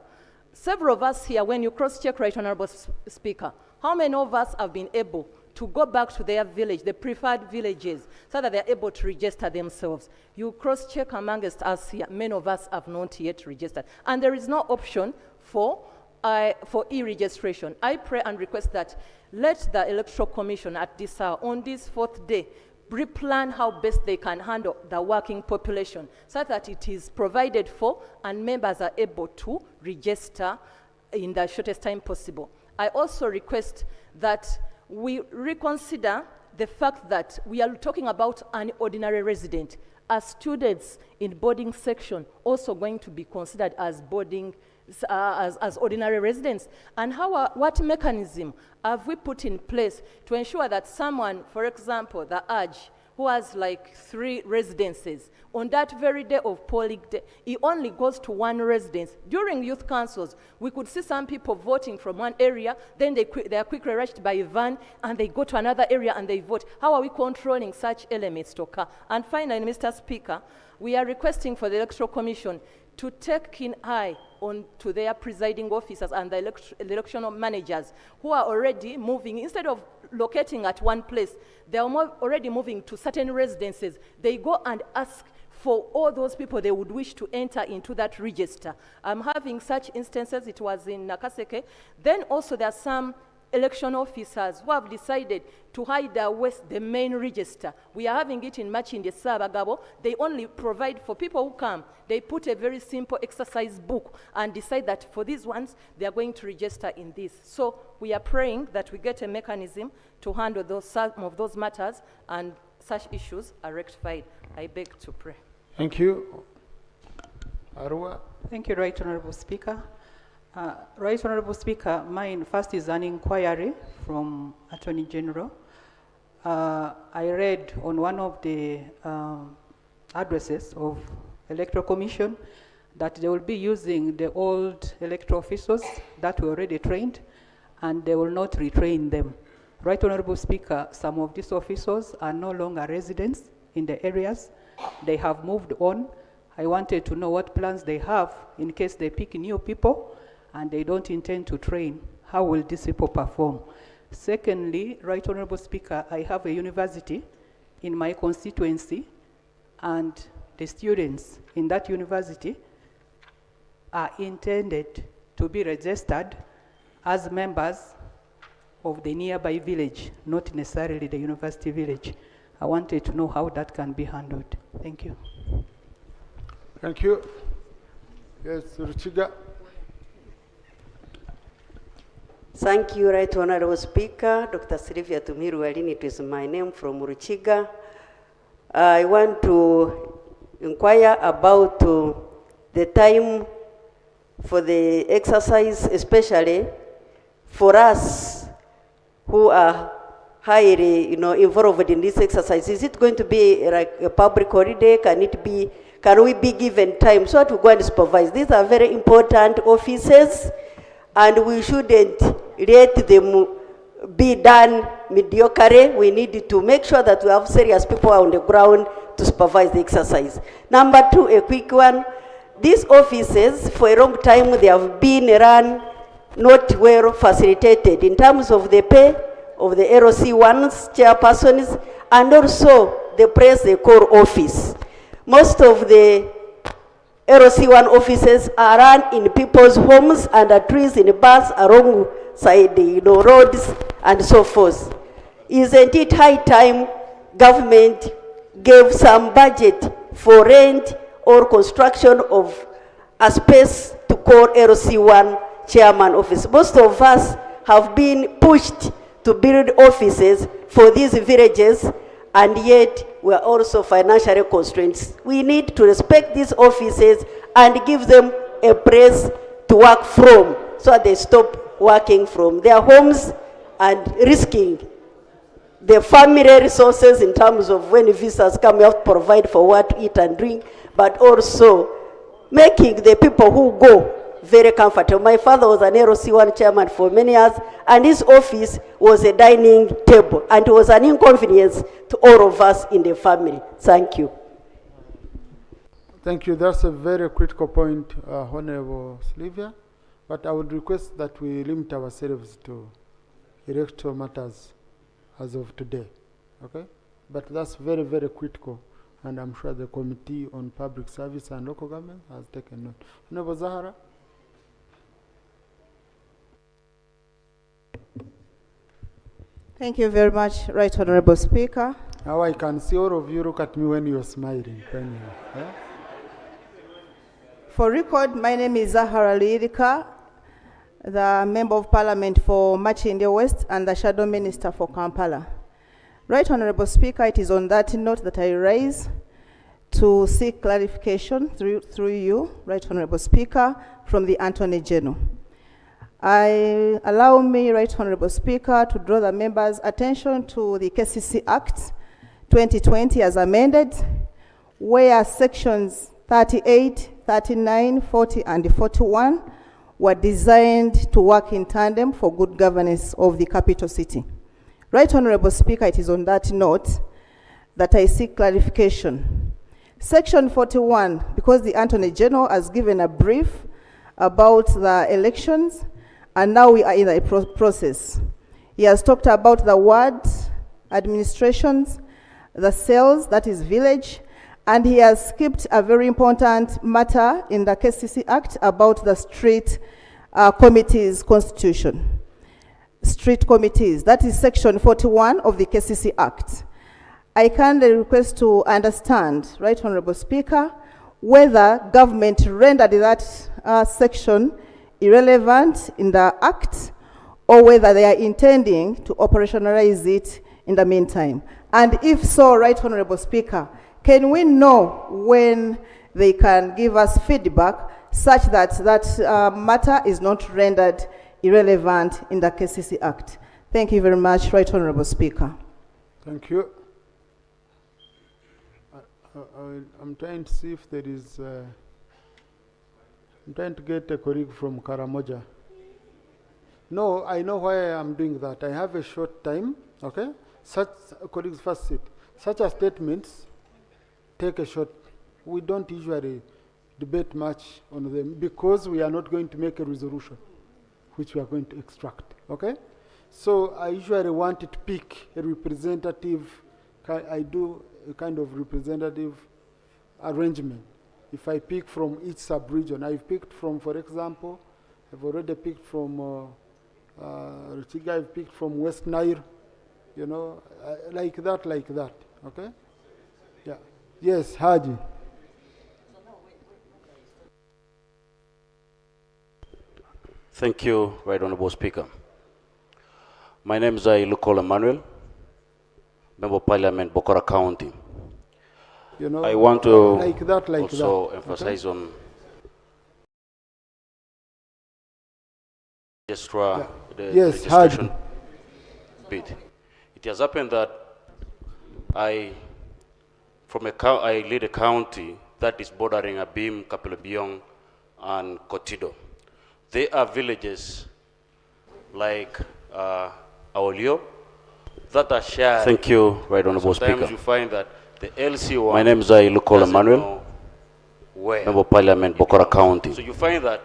Speaker 7: Several of us here, when you cross-check, Right Honorable Speaker, how many of us have been able to go back to their village, the preferred villages, so that they're able to register themselves? You cross-check amongst us here, many of us have not yet registered. And there is no option for e-registration. I pray and request that let the Electoral Commission at this hour, on this 4th day, replan how best they can handle the working population so that it is provided for and members are able to register in the shortest time possible. I also request that we reconsider the fact that we are talking about an ordinary resident. As students in boarding section also going to be considered as boarding as ordinary residents, and what mechanism have we put in place to ensure that someone, for example, the Urge, who has like 3 residences, on that very day of polling day, he only goes to 1 residence. During youth councils, we could see some people voting from one area, then they are quickly rushed by a van, and they go to another area and they vote. How are we controlling such elements to occur? And finally, Mr. Speaker, we are requesting for the Electoral Commission to take keen eye on to their presiding officers and the electional managers who are already moving. Instead of locating at one place, they are already moving to certain residences. They go and ask for all those people they would wish to enter into that register. I'm having such instances. It was in Nakaseke. Then also there are some election officers who have decided to hide away the main register. We are having it in Machinde Sabagabo. They only provide for people who come. They put a very simple exercise book and decide that for these ones, they are going to register in this. So we are praying that we get a mechanism to handle some of those matters and such issues are rectified. I beg to pray.
Speaker 1: Thank you. Arua.
Speaker 8: Thank you, Right Honorable Speaker. Right Honorable Speaker, mine first is an inquiry from Attorney General. I read on one of the addresses of Electoral Commission that they will be using the old electoral officials that were already trained, and they will not retrain them. Right Honorable Speaker, some of these officials are no longer residents in the areas. They have moved on. I wanted to know what plans they have in case they pick new people and they don't intend to train. How will these people perform? Secondly, Right Honorable Speaker, I have a university in my constituency, and the students in that university are intended to be registered as members of the nearby village, not necessarily the university village. I wanted to know how that can be handled. Thank you.
Speaker 1: Thank you. Yes, Ruchiga.
Speaker 9: Thank you, Right Honorable Speaker. Dr. Sylvia Tumiru Alini, it is my name from Ruchiga. I want to inquire about the time for the exercise, especially for us who are highly, involved in this exercise. Is it going to be like a public holiday? Can we be given time so to go and supervise? These are very important offices, and we shouldn't let them be done mediocre. We need to make sure that we have serious people on the ground to supervise the exercise. Number two, a quick one. These offices, for a long time, they have been run not well facilitated in terms of the pay of the LC1s, chairpersons, and also the press they call office. Most of the LC1 offices are run in people's homes, under trees, in bars, alongside roads, and so forth. Isn't it high time government gave some budget for rent or construction of a space to call LC1 chairman office? Most of us have been pushed to build offices for these villages, and yet we are also financially constrained. We need to respect these offices and give them a place to work from, so that they stop working from their homes and risking the family resources in terms of when visitors come, you have to provide for what to eat and drink, but also making the people who go very comfortable. My father was an LC1 chairman for many years, and his office was a dining table, and it was an inconvenience to all of us in the family. Thank you.
Speaker 1: Thank you. That's a very critical point, Honorable Sylvia. But I would request that we limit ourselves to electoral matters as of today. Okay? But that's very, very critical. And I'm sure the Committee on Public Service and Local Government has taken note. Honorable Zahara.
Speaker 10: Thank you very much, Right Honorable Speaker.
Speaker 1: Now I can see all of you look at me when you're smiling. Yeah?
Speaker 10: For record, my name is Zahara Lirika, the Member of Parliament for Machinde West and the Shadow Minister for Kampala. Right Honorable Speaker, it is on that note that I rise to seek clarification through you, Right Honorable Speaker, from the Attorney General. Allow me, Right Honorable Speaker, to draw the members' attention to the KCC Act 2020 as amended, where sections 38, 39, 40, and 41 were designed to work in tandem for good governance of the capital city. Right Honorable Speaker, it is on that note that I seek clarification. Section 41, because the Attorney General has given a brief about the elections, and now we are in a process. He has talked about the ward administrations, the cells, that is village, and he has skipped a very important matter in the KCC Act about the street committees constitution. Street committees, that is section 41 of the KCC Act. I kindly request to understand, Right Honorable Speaker, whether government rendered that section irrelevant in the Act, or whether they are intending to operationalize it in the meantime. And if so, Right Honorable Speaker, can we know when they can give us feedback such that that matter is not rendered irrelevant in the KCC Act? Thank you very much, Right Honorable Speaker.
Speaker 1: Thank you. I'm trying to see if there is... I'm trying to get a colleague from Karamoja. No, I know why I'm doing that. I have a short time, okay? Such colleagues first sit. Such a statements take a short. We don't usually debate much on them because we are not going to make a resolution which we are going to extract, okay? So I usually want to pick a representative. I do a kind of representative arrangement. If I pick from each sub-region, I've picked from, for example, I've already picked from Ruchiga, I've picked from West Nile, you know, like that, okay? Yeah. Yes, Haji.
Speaker 2: Thank you, Right Honorable Speaker. My name is Ilukola Emmanuel, Member of Parliament, Bokora County.
Speaker 1: You know,
Speaker 2: I want to
Speaker 1: like that.
Speaker 2: also
Speaker 1: Okay?
Speaker 2: emphasize on the
Speaker 1: Yes, hard.
Speaker 2: registration bit. It has happened that I lead a county that is bordering Abim, Kapelebiong, and Kotido. They are villages like Aolio that are shared. Thank you, Right Honorable Speaker. Sometimes you find that the LC1. My name is Ilukola Emmanuel, Member of Parliament, Bokora County. So you find that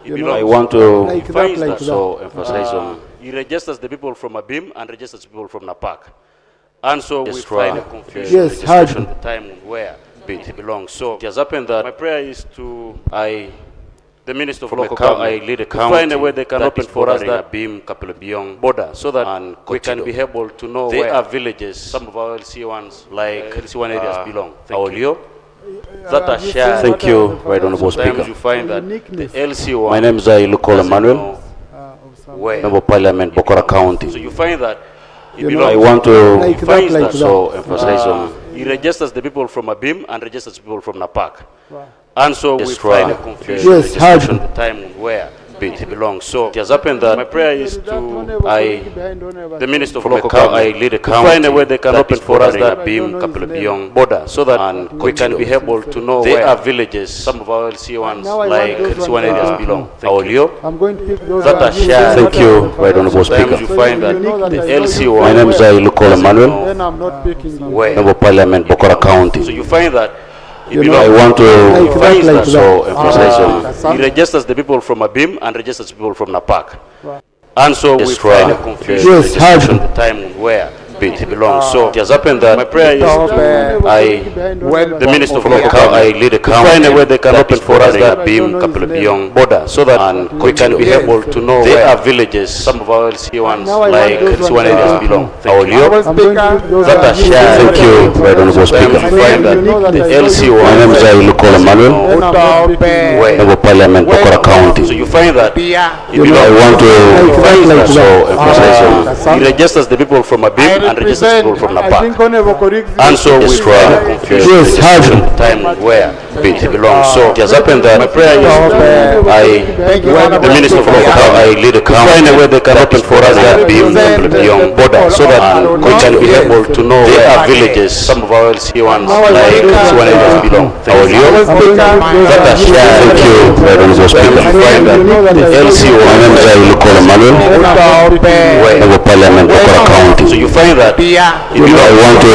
Speaker 2: I want to emphasize on. He registers the people from Abim and registers people from Napak. And so we find a confusion registration the time where it belongs. So it has happened that my prayer is to the Minister of Local Government, I lead a county, find a way they can open for us that Abim, Kapelebiong border, so that we can be able to know where are villages, some of our LC1s, like LC1 areas belong. Aolio, that are shared. Thank you, Right Honorable Speaker. Sometimes you find that the LC1. My name is Ilukola Emmanuel, Member of Parliament, Bokora County. So you find that I want to emphasize on. He registers the people from Abim and registers people from Napak. Wow. And so we find a confusion registration the time where it belongs. So it has happened that my prayer is to the Minister of Local Government, I lead a county, find a way they can open for us that Abim, Kapelebiong border, so that we can be able to know where are villages, some of our LC1s, like LC1 areas belong. Aolio,
Speaker 1: I'm going to pick those
Speaker 2: that are shared. Thank you, Right Honorable Speaker. You find that the LC1. My name is Ilukola Emmanuel,
Speaker 1: then I'm not picking them.
Speaker 2: Member of Parliament, Bokora County. So you find that I want to emphasize on. He registers the people from Abim and registers people from Napak. Wow. And so we find a confusion registration the time where it belongs. So it has happened that my prayer is the Minister of Local Government, I lead a county, find a way they can open for us that Abim, Kapelebiong border, so that we can be able to know where are villages, some of our LC1s, like LC1 areas belong. Aolio, that are shared. Thank you, Right Honorable Speaker. You find that the LC1. My name is Ilukola Emmanuel, Member of Parliament, Bokora County. So you find that I want to emphasize on. He registers the people from Abim and registers people from Napak. And so we find a confusion the time where it belongs. So it has happened that my prayer is the Minister of Local Government, I lead a county, find a way they can open for us that Abim, Kapelebiong border, so that we can be able to know where are villages, some of our LC1s, like LC1 areas belong. Aolio, that are shared. Thank you, Right Honorable Speaker. You find that the LC1. My name is Ilukola Emmanuel, Member of Parliament, Bokora County. So you find that I want to emphasize on. He registers the people from Abim and registers people from Napak. And so we find a confusion time where it belongs. So it has happened that my prayer is the Minister of Local Government, I lead a county, find a way they can open for us that Abim, Kapelebiong border, so that we can be able to know where are villages, some of our LC1s, like LC1 areas belong. Aolio, that are shared. Thank you, Right Honorable Speaker. You find that the LC1. My name is Ilukola Emmanuel, Member of Parliament, Bokora County. So you find that I want to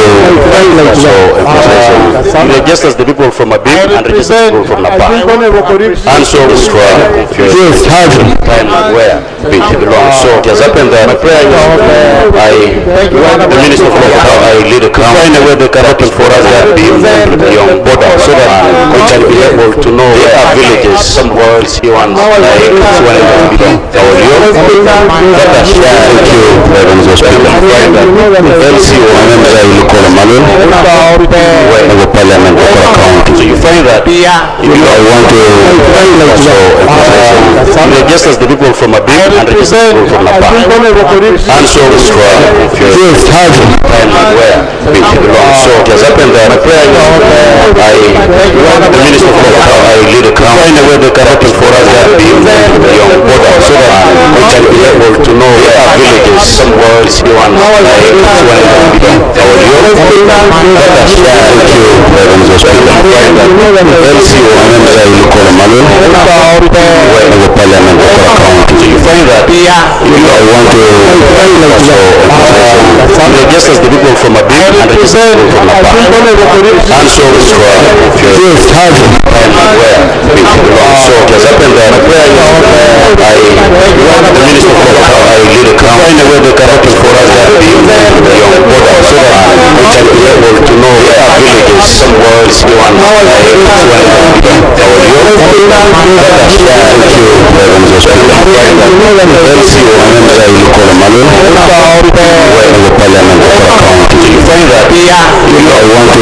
Speaker 2: emphasize on. He registers the people from Abim and registers people from Napak. And so we find a confusion time where it belongs. So it has happened that my prayer is the Minister of Local Government, I lead a county, find a way they can open for us that Abim, Kapelebiong border, so that we can be able to know where are villages, some of our LC1s, like LC1 areas belong. Aolio, that are shared. Thank you, Right Honorable Speaker. You find that the LC1. My name is Ilukola Emmanuel, Member of Parliament, Bokora County. So you find that I want to emphasize on. He registers the people from Abim and registers people from Napak. And so we find a confusion time where it belongs. So it has happened that my prayer is the Minister of Local Government, I lead a county, find a way they can open for us that Abim, Kapelebiong border, so that we can be able to know where are villages, some of our LC1s, like LC1 areas belong. Aolio, that are shared. Thank you, Right Honorable Speaker. You find that the LC1. My name is Ilukola Emmanuel, Member of Parliament, Bokora County.
Speaker 11: find that I want to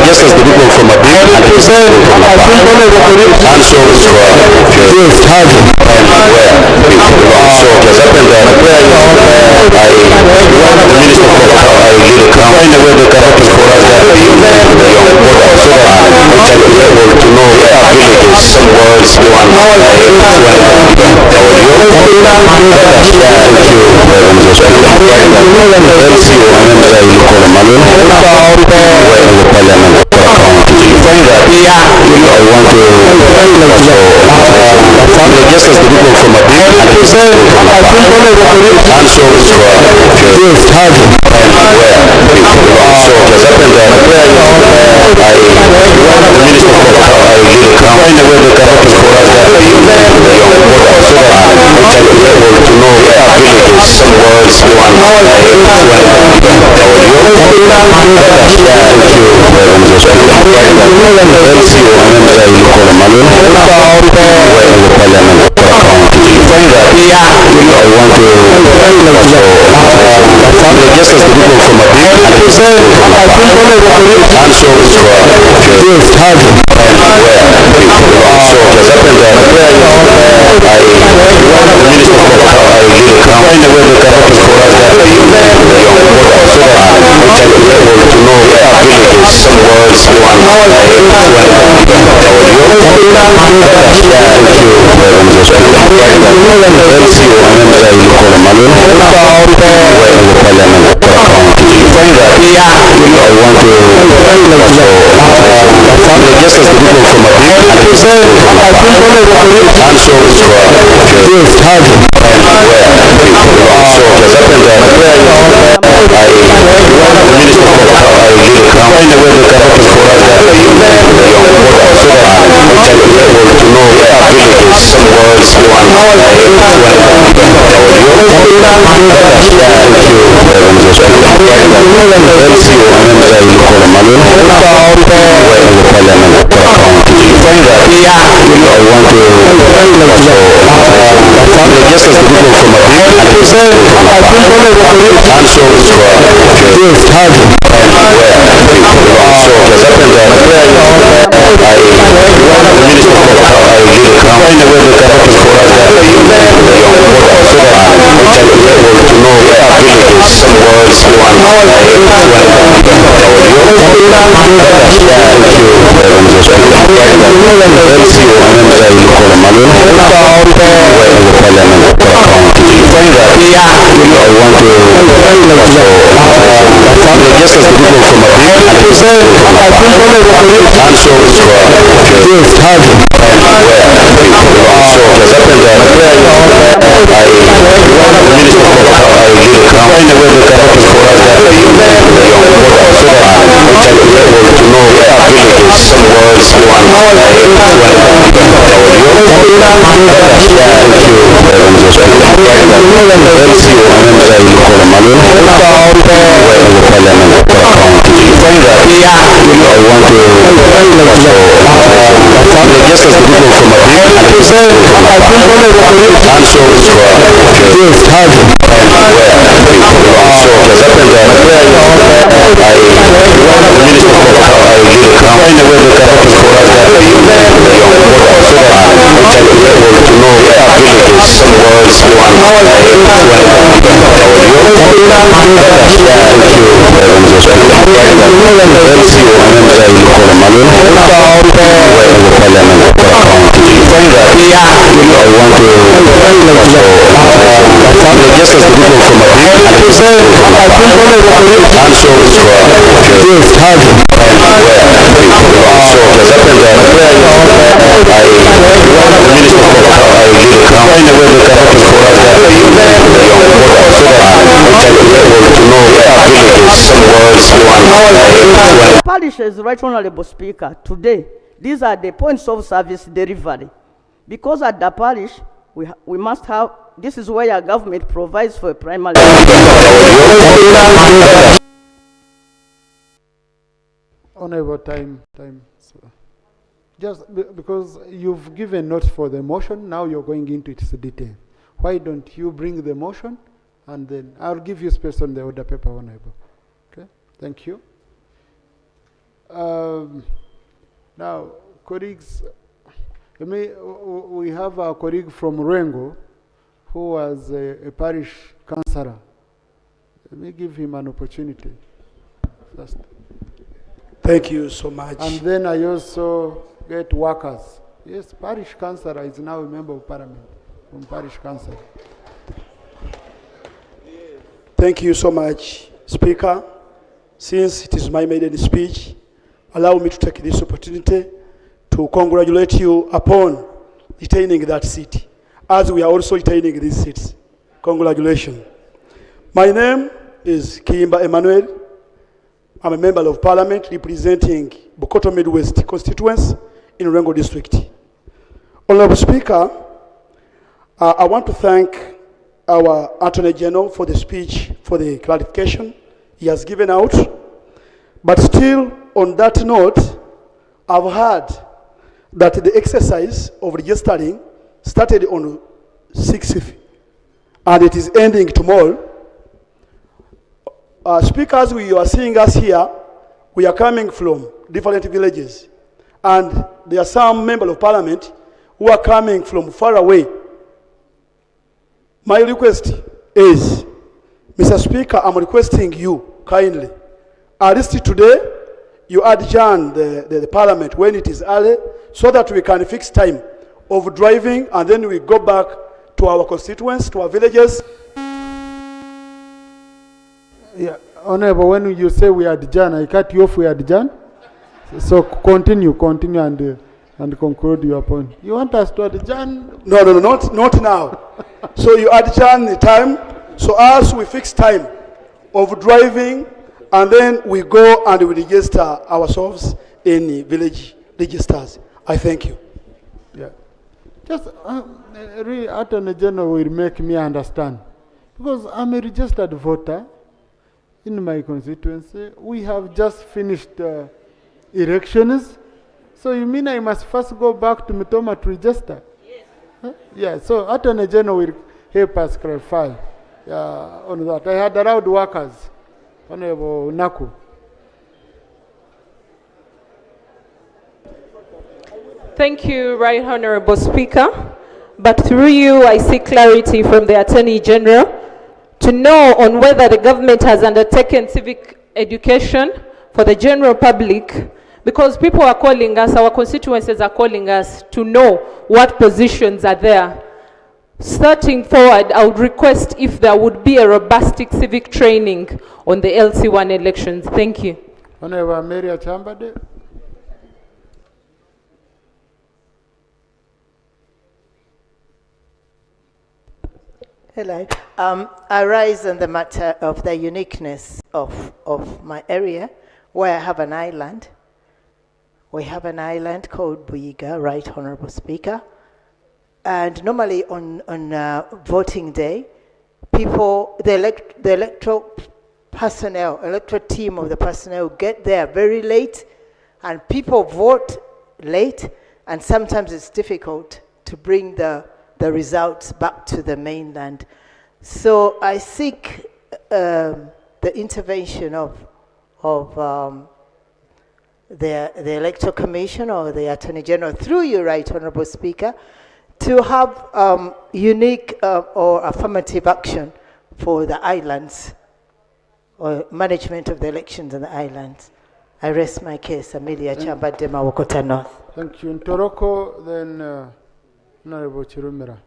Speaker 11: just as the people from Abib and the people from Lapa, and so it's where people belong. So it has happened that the Minister of Power, I lead a camp, find a way the government for us that the young border, so that we can be able to know where our villages, some words, one, just as the people from Abib and the people from Lapa, and so it's where people belong. So it has happened that the Minister of Power, I lead a camp, find a way the government for us that the young border, so that we can be able to know where our villages, some words, one, just as the people from Abib and the people from Lapa, and so it's where people belong. So it has happened that the Minister of Power, I lead a camp, find a way the government for us that the young border, so that we can be able to know where our villages, some words, one, just as the people from Abib and the people from Lapa, and so it's where people belong. So it has happened that the Minister of Power, I lead a camp, find a way the government for us that the young border, so that we can be able to know where our villages, some words, one, just as the people from Abib and the people from Lapa, and so it's where people belong. So it has happened that the Minister of Power, I lead a camp, find a way the government for us that the young border, so that we can be able to know where our villages, some words, one, just as the people from Abib and the people from Lapa, and so it's where people belong. So it has happened that the Minister of Power, I lead a camp, find a way the government for us that the young border, so that we can be able to know where our villages, some words, one, just as the people from Abib and the people from Lapa, and so it's where people belong. So it has happened that the Minister of Power, I lead a camp, find a way the government for us that the young border, so that we can be able to know where our villages, some words, one, just as the people from Abib and the people from Lapa, and so it's where people belong. So it has happened that the Minister of Power, I lead a camp, find a way the government for us that the young border, so that we can be able to know where our villages, some words, one,
Speaker 12: Parishes, Right Honorable Speaker, today, these are the points of service delivery. Because at the parish, we must have, this is where our government provides for a primary.
Speaker 1: Honorable, time. So just because you've given note for the motion, now you're going into its detail. Why don't you bring the motion and then I'll give you space on the order paper, Honorable. Okay, thank you. Now, colleagues, we have a colleague from Rengo who was a parish councillor. Let me give him an opportunity first.
Speaker 13: Thank you so much.
Speaker 1: And then I also get workers. Yes, parish councillor is now a member of parliament from parish council.
Speaker 13: Thank you so much, Speaker. Since it is my maiden speech, allow me to take this opportunity to congratulate you upon retaining that seat, as we are also retaining these seats. Congratulations. My name is Kimba Emmanuel. I'm a member of parliament representing Bukoto Midwest constituency in Rengo district. Honorable Speaker, I want to thank our Attorney General for the speech, for the clarification he has given out. But still, on that note, I've heard that the exercise of registering started on 6th and it is ending tomorrow. Speakers, you are seeing us here, we are coming from different villages, and there are some members of parliament who are coming from far away. My request is, Mr. Speaker, I'm requesting you kindly, at least today, you adjourn the parliament when it is early, so that we can fix time of driving, and then we go back to our constituents, to our villages.
Speaker 1: Yeah, Honorable, when you say we adjourn, I cut you off, we adjourn. So continue and conclude your point. You want us to adjourn?
Speaker 13: No, not now. So you adjourn the time, so as we fix time of driving, and then we go and we register ourselves in the village registers. I thank you.
Speaker 1: Yeah. Just, really, Attorney General will make me understand. Because I'm a registered voter in my constituency. We have just finished elections. So you mean I must first go back to Mitoma to register? Yes. Huh? Yeah, so Attorney General will help us clarify on that. I had allowed workers. Honorable Naku.
Speaker 14: Thank you, Right Honorable Speaker. But through you, I seek clarity from the Attorney General to know on whether the government has undertaken civic education for the general public, because people are calling us, our constituencies are calling us to know what positions are there. Starting forward, I would request if there would be a robust civic training on the LC1 elections. Thank you.
Speaker 1: Honorable Maria Chambade.
Speaker 15: Hello. I rise on the matter of the uniqueness of my area, where I have an island. We have an island called Buiga, Right Honorable Speaker. And normally on voting day, people, the electoral personnel, electoral team of the personnel get there very late, and people vote late, and sometimes it's difficult to bring the results back to the mainland. So I seek the intervention of the Electoral Commission or the Attorney General, through you, Right Honorable Speaker, to have unique or affirmative action for the islands, or management of the elections in the islands. I rest my case. Amelia Chamba Dema, Wokota North.
Speaker 1: Thank you. In Toroko, then Honorable Chirumira.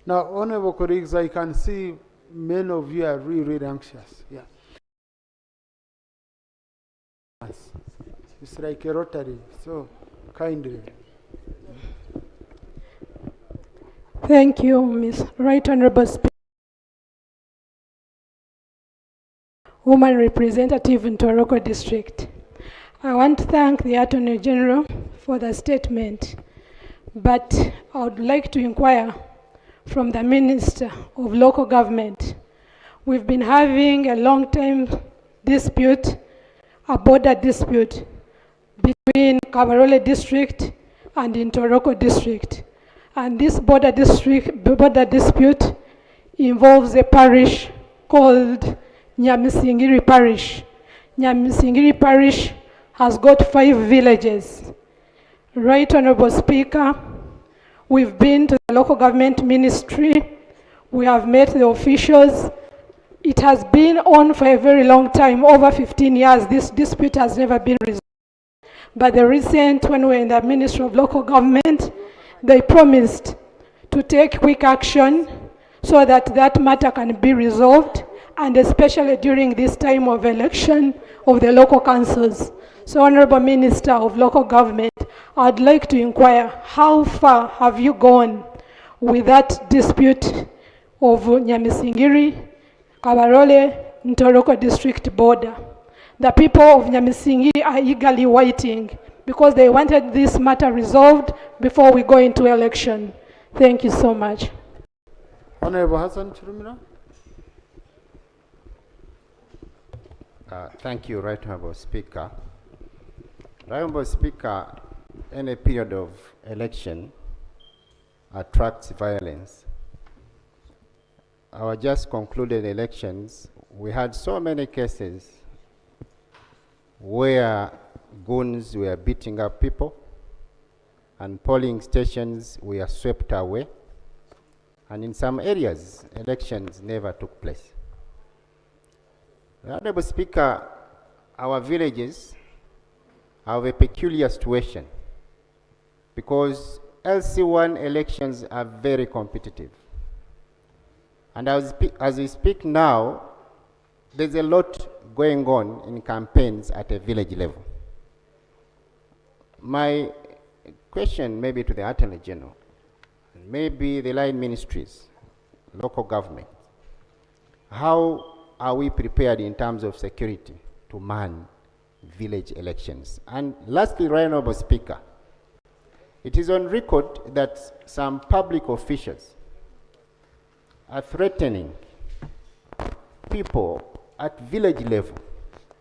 Speaker 1: Now, honorable colleagues, I can see many of you are really anxious. Yeah. It's like a rotary, so kindly.
Speaker 16: Thank you, Ms. Right Honorable Speaker. Woman Representative in Toroko District. I want to thank the Attorney General for the statement, but I would like to inquire from the Minister of Local Government. We've been having a long-time dispute, a border dispute between Kabarole District and in Toroko district. And this border dispute involves a parish called Nyamisingiri Parish. Nyamisingiri Parish has got 5 villages. Right Honorable Speaker, we've been to the local government ministry, we have met the officials. It has been on for a very long time, over 15 years. This dispute has never been resolved. But the recent, when we were in the Ministry of Local Government, they promised to take quick action so that that matter can be resolved, and especially during this time of election of the local councils. So, Honorable Minister of Local Government, I'd like to inquire, how far have you gone with that dispute of Nyamisingiri, Kabarole, Ntoroko district border? The people of Nyamisingiri are eagerly waiting because they wanted this matter resolved before we go into election. Thank you so much.
Speaker 1: Honorable Hassan Chirumira.
Speaker 17: Thank you, Right Honorable Speaker. Right Honorable Speaker, any period of election attracts violence. Our just concluded elections, we had so many cases where goons were beating up people and polling stations were swept away, and in some areas, elections never took place. Honorable Speaker, our villages have a peculiar situation because LC1 elections are very competitive. And as we speak now, there's a lot going on in campaigns at a village level. My question maybe to the Attorney General, maybe the line ministries, local government, how are we prepared in terms of security to man village elections? And lastly, Right Honorable Speaker, it is on record that some public officials are threatening people at village level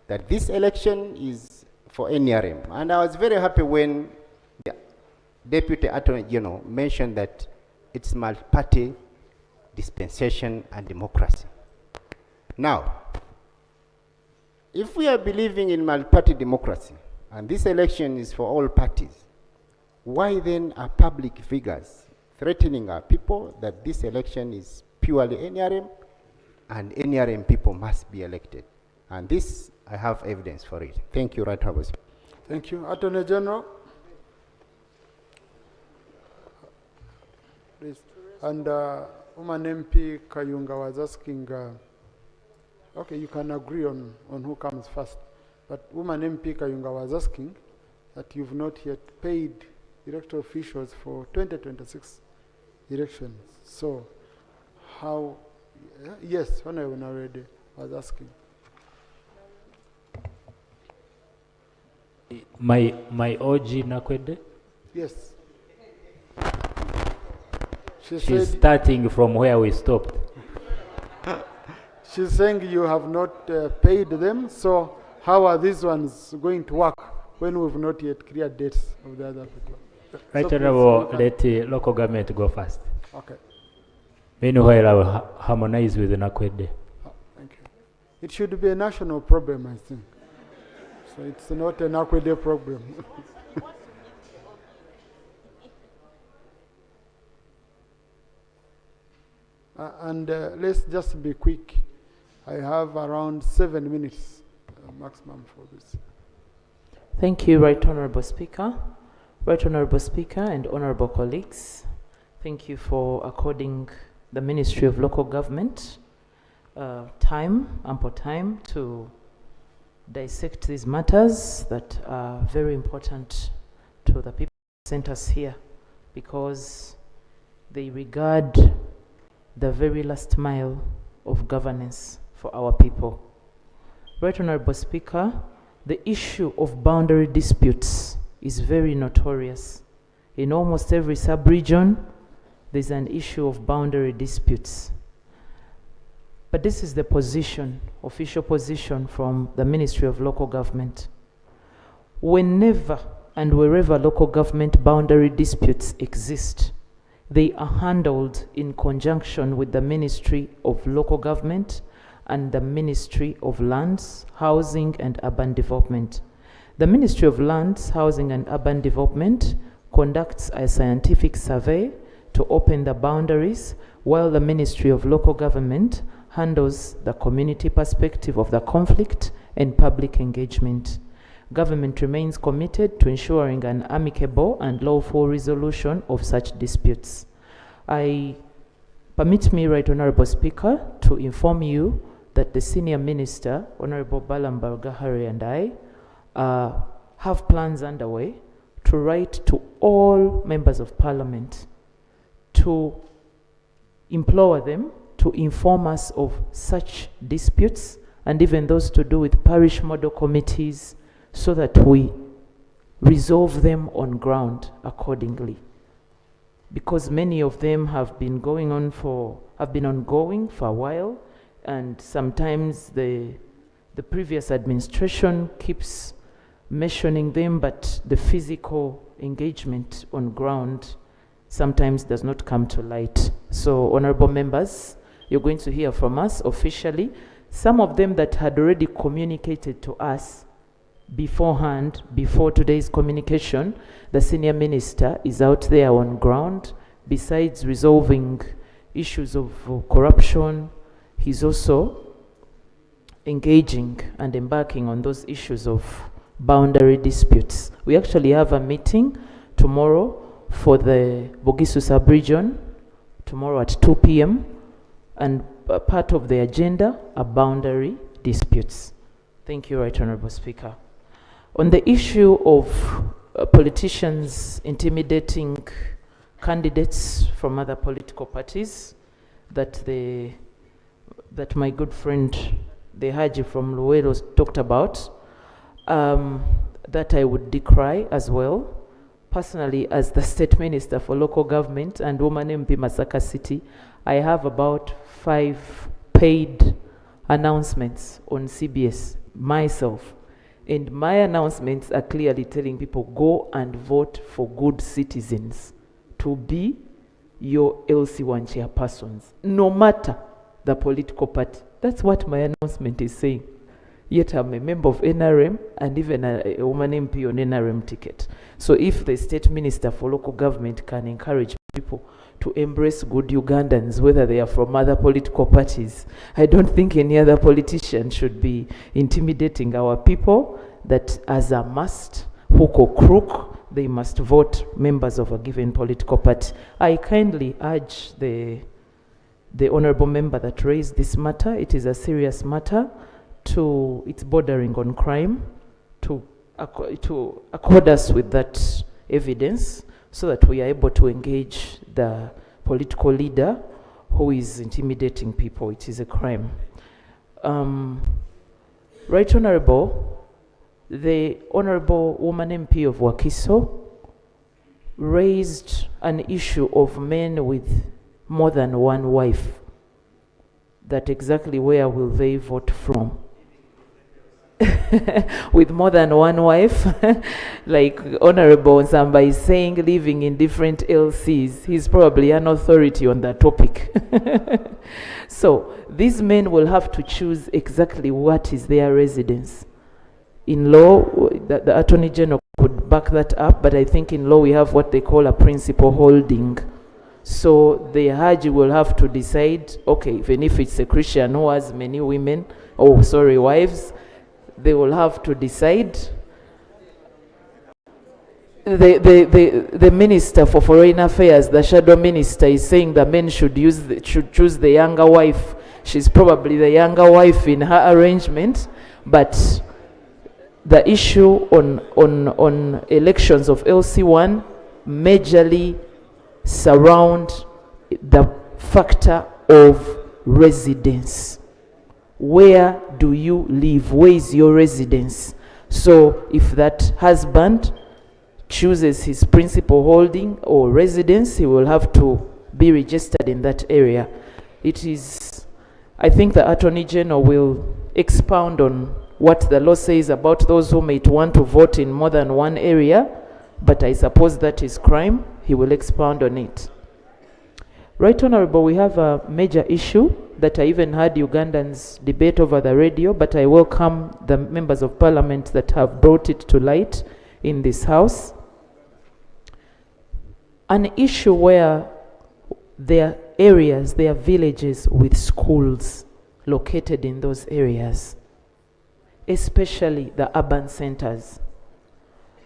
Speaker 17: that this election is for NRM. And I was very happy when the Deputy Attorney General mentioned that it's multi-party dispensation and democracy. Now, if we are believing in multi-party democracy, and this election is for all parties, why then are public figures threatening our people that this election is purely NRM and NRM people must be elected? And this, I have evidence for it. Thank you, Right Honorable.
Speaker 1: Thank you. Attorney General. Please. And Woman MP Kayunga was asking, okay, you can agree on who comes first, but Woman MP Kayunga was asking that you've not yet paid elected officials for 2026 elections. So how, yes, Honorable Narede was asking.
Speaker 4: My OG Nakwede?
Speaker 1: Yes.
Speaker 4: She's starting from where we stopped.
Speaker 1: She's saying you have not paid them, so how are these ones going to work when we've not yet cleared dates of the other people?
Speaker 4: Right Honorable, let the local government go first.
Speaker 1: Okay.
Speaker 4: Meanwhile, I will harmonize with Nakwede.
Speaker 1: Thank you. It should be a national problem, I think. So it's not an Nakwede problem. And let's just be quick. I have around 7 minutes maximum for this.
Speaker 18: Thank you, Right Honorable Speaker. Right Honorable Speaker and honorable colleagues, thank you for according the Ministry of Local Government ample time to dissect these matters that are very important to the people who sent us here, because they regard the very last mile of governance for our people. Right Honorable Speaker, the issue of boundary disputes is very notorious. In almost every sub-region, there's an issue of boundary disputes. But this is the position, official position from the Ministry of Local Government. Whenever and wherever local government boundary disputes exist, they are handled in conjunction with the Ministry of Local Government and the Ministry of Lands, Housing and Urban Development. The Ministry of Lands, Housing and Urban Development conducts a scientific survey to open the boundaries, while the Ministry of Local Government handles the community perspective of the conflict and public engagement. Government remains committed to ensuring an amicable and lawful resolution of such disputes. Permit me, Right Honorable Speaker, to inform you that the Senior Minister, Honorable Balam Bargahari, and I have plans underway to write to all members of Parliament to implore them to inform us of such disputes, and even those to do with parish model committees, so that we resolve them on ground accordingly. Because many of them have been ongoing for a while, and sometimes the previous administration keeps mentioning them, but the physical engagement on ground sometimes does not come to light. So, honorable members, you're going to hear from us officially. Some of them that had already communicated to us beforehand, before today's communication, the Senior Minister is out there on ground. Besides resolving issues of corruption, he's also engaging and embarking on those issues of boundary disputes. We actually have a meeting tomorrow for the Bugisu sub-region, tomorrow at 2 p.m. and part of the agenda are boundary disputes. Thank you, Right Honorable Speaker. On the issue of politicians intimidating candidates from other political parties that my good friend, the Haji from Luwero, talked about, that I would decry as well. Personally, as the State Minister for Local Government and Woman MP Masaka City, I have about 5 paid announcements on CBS myself. And my announcements are clearly telling people, go and vote for good citizens to be your LC1 chairpersons, no matter the political party. That's what my announcement is saying. Yet I'm a member of NRM and even a woman MP on NRM ticket. So if the State Minister for Local Government can encourage people to embrace good Ugandans, whether they are from other political parties, I don't think any other politician should be intimidating our people that as a must, hook or crook, they must vote members of a given political party. I kindly urge the honorable member that raised this matter, it is a serious matter, it's bordering on crime, to accord us with that evidence so that we are able to engage the political leader who is intimidating people. It is a crime. Right Honorable, the Honorable Woman MP of Wakiso raised an issue of men with more than one wife. That exactly where will they vote from? With more than one wife, like Honorable Nsamba is saying, living in different LCs. He's probably an authority on that topic. So these men will have to choose exactly what is their residence. In law, the Attorney General could back that up, but I think in law we have what they call a principal holding. So the Haji will have to decide, okay, even if it's a Christian who has many women, wives, they will have to decide. The Minister for Foreign Affairs, the shadow minister, is saying the men should choose the younger wife. She's probably the younger wife in her arrangement, but the issue on elections of LC1 majorly surround the factor of residence. Where do you live? Where is your residence? So if that husband chooses his principal holding or residence, he will have to be registered in that area. I think the Attorney General will expound on what the law says about those who might want to vote in more than one area, but I suppose that is crime. He will expound on it. Right Honorable, we have a major issue that I even heard Ugandans debate over the radio, but I welcome the members of parliament that have brought it to light in this house. An issue where there are areas, there are villages with schools located in those areas, especially the urban centers.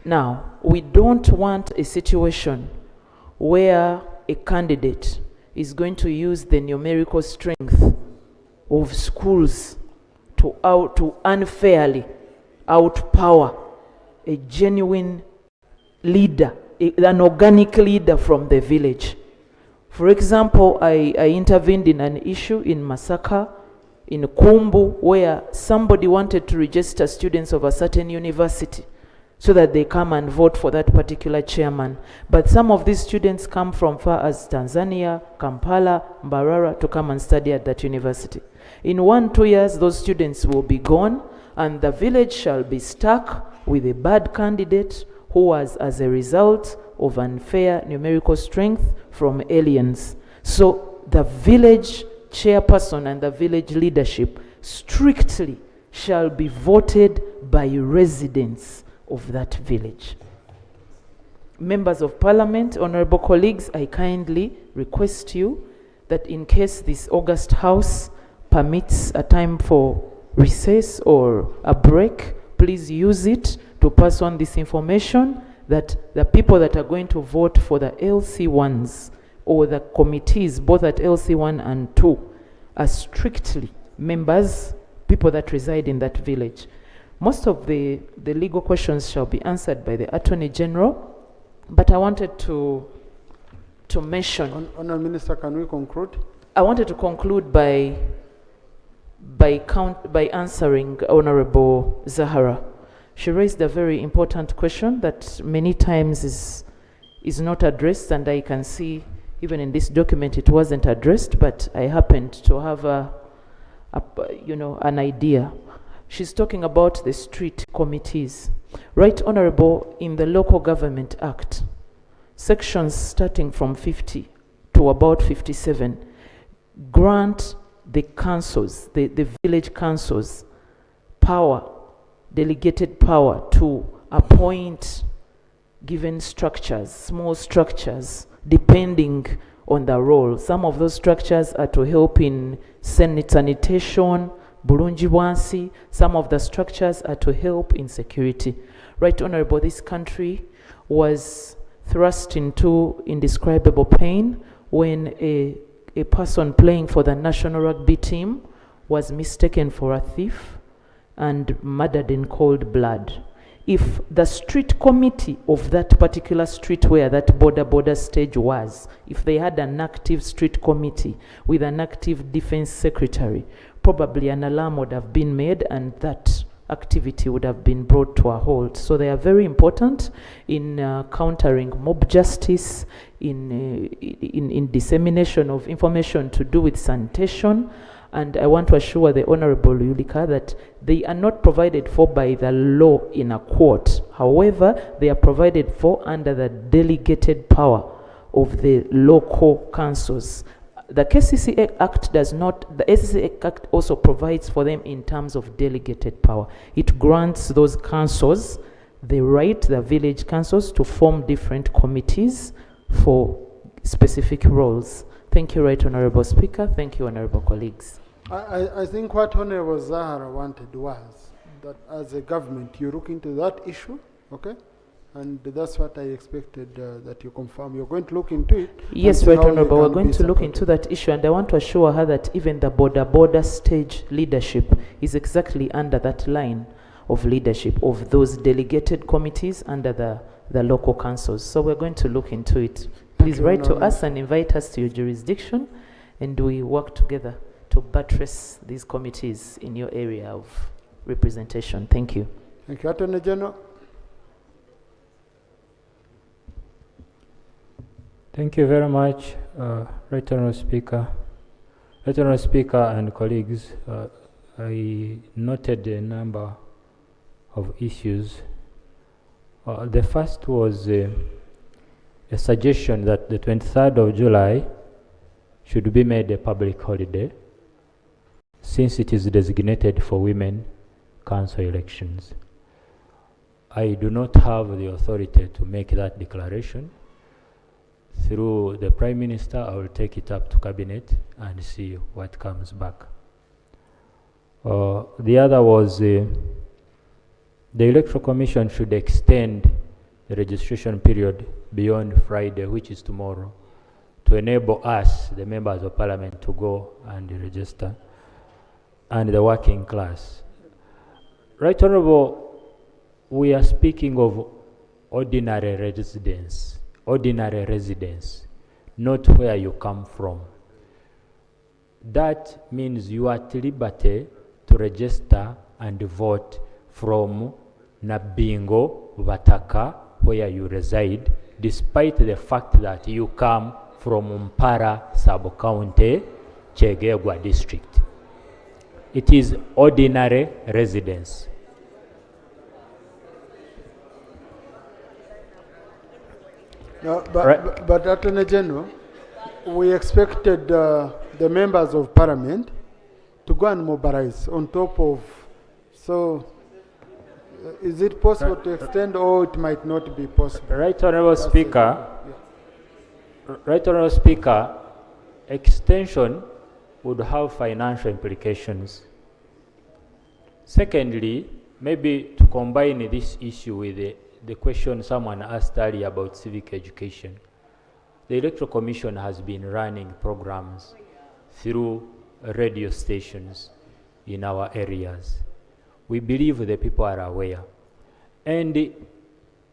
Speaker 18: Now, we don't want a situation where a candidate is going to use the numerical strength of schools to unfairly outpower a genuine leader, an organic leader from the village. For example, I intervened in an issue in Masaka, in Kumbu, where somebody wanted to register students of a certain university so that they come and vote for that particular chairman. But some of these students come from far as Tanzania, Kampala, Mbarara to come and study at that university. In 1-2 years, those students will be gone, and the village shall be stuck with a bad candidate who was as a result of unfair numerical strength from aliens. So the village chairperson and the village leadership strictly shall be voted by residents of that village. Members of Parliament, honorable colleagues, I kindly request you that in case this August House permits a time for recess or a break, please use it to pass on this information that the people that are going to vote for the LC1s or the committees, both at LC1 and 2, are strictly members, people that reside in that village. Most of the legal questions shall be answered by the Attorney General, but I wanted to mention...
Speaker 1: Honourable Minister, can we conclude?
Speaker 18: I wanted to conclude by answering Honourable Zahara. She raised a very important question that many times is not addressed, and I can see even in this document it wasn't addressed, but I happened to have an idea. She's talking about the street committees. Right Honorable, in the Local Government Act, sections starting from 50 to about 57 grant the councils, the village councils, power, delegated power to appoint given structures, small structures, depending on the role. Some of those structures are to help in sanitation, Bulungi Wansi. Some of the structures are to help in security. Right Honorable, this country was thrust into indescribable pain when a person playing for the national rugby team was mistaken for a thief and murdered in cold blood. If the street committee of that particular street where that border stage was, if they had an active street committee with an active defense secretary, probably an alarm would have been made and that activity would have been brought to a halt. So they are very important in countering mob justice, in dissemination of information to do with sanitation. And I want to assure the Honorable Yulika that they are not provided for by the law in a court. However, they are provided for under the delegated power of the local councils. The KCC Act does not, the SCC Act also provides for them in terms of delegated power. It grants those councils the right, the village councils, to form different committees for specific roles. Thank you, Right Honourable Speaker. Thank you, honourable colleagues.
Speaker 1: I think what Honourable Zahara wanted was that as a government you look into that issue, okay? And that's what I expected that you confirm. You're going to look into it.
Speaker 18: Yes, Right Honourable, we're going to look into that issue, and I want to assure her that even the border stage leadership is exactly under that line of leadership of those delegated committees under the local councils. So we're going to look into it. Please write to us and invite us to your jurisdiction, and we work together to buttress these committees in your area of representation. Thank you.
Speaker 1: Thank you, Attorney General.
Speaker 4: Thank you very much, Right Honourable Speaker. Right Honourable Speaker and colleagues, I noted a number of issues The first was a suggestion that the 23rd of July should be made a public holiday since it is designated for women council elections. I do not have the authority to make that declaration. Through the Prime Minister, I will take it up to Cabinet and see what comes back. The other was the Electoral Commission should extend the registration period beyond Friday, which is tomorrow, to enable us, the members of Parliament, to go and register, and the working class. Right Honourable, we are speaking of ordinary residents, not where you come from. That means you are at liberty to register and vote from Nabingo, Vataka, where you reside, despite the fact that you come from Mpara sub-county, Chegegwa district. It is ordinary residents.
Speaker 1: No, but Attorney General, we expected the members of Parliament to go and mobilize on top of, so is it possible to extend, or it might not be possible?
Speaker 4: Right Honourable Speaker, Right Honourable Speaker, extension would have financial implications. Secondly, maybe to combine this issue with the question someone asked earlier about civic education, the Electoral Commission has been running programs through radio stations in our areas. We believe the people are aware. And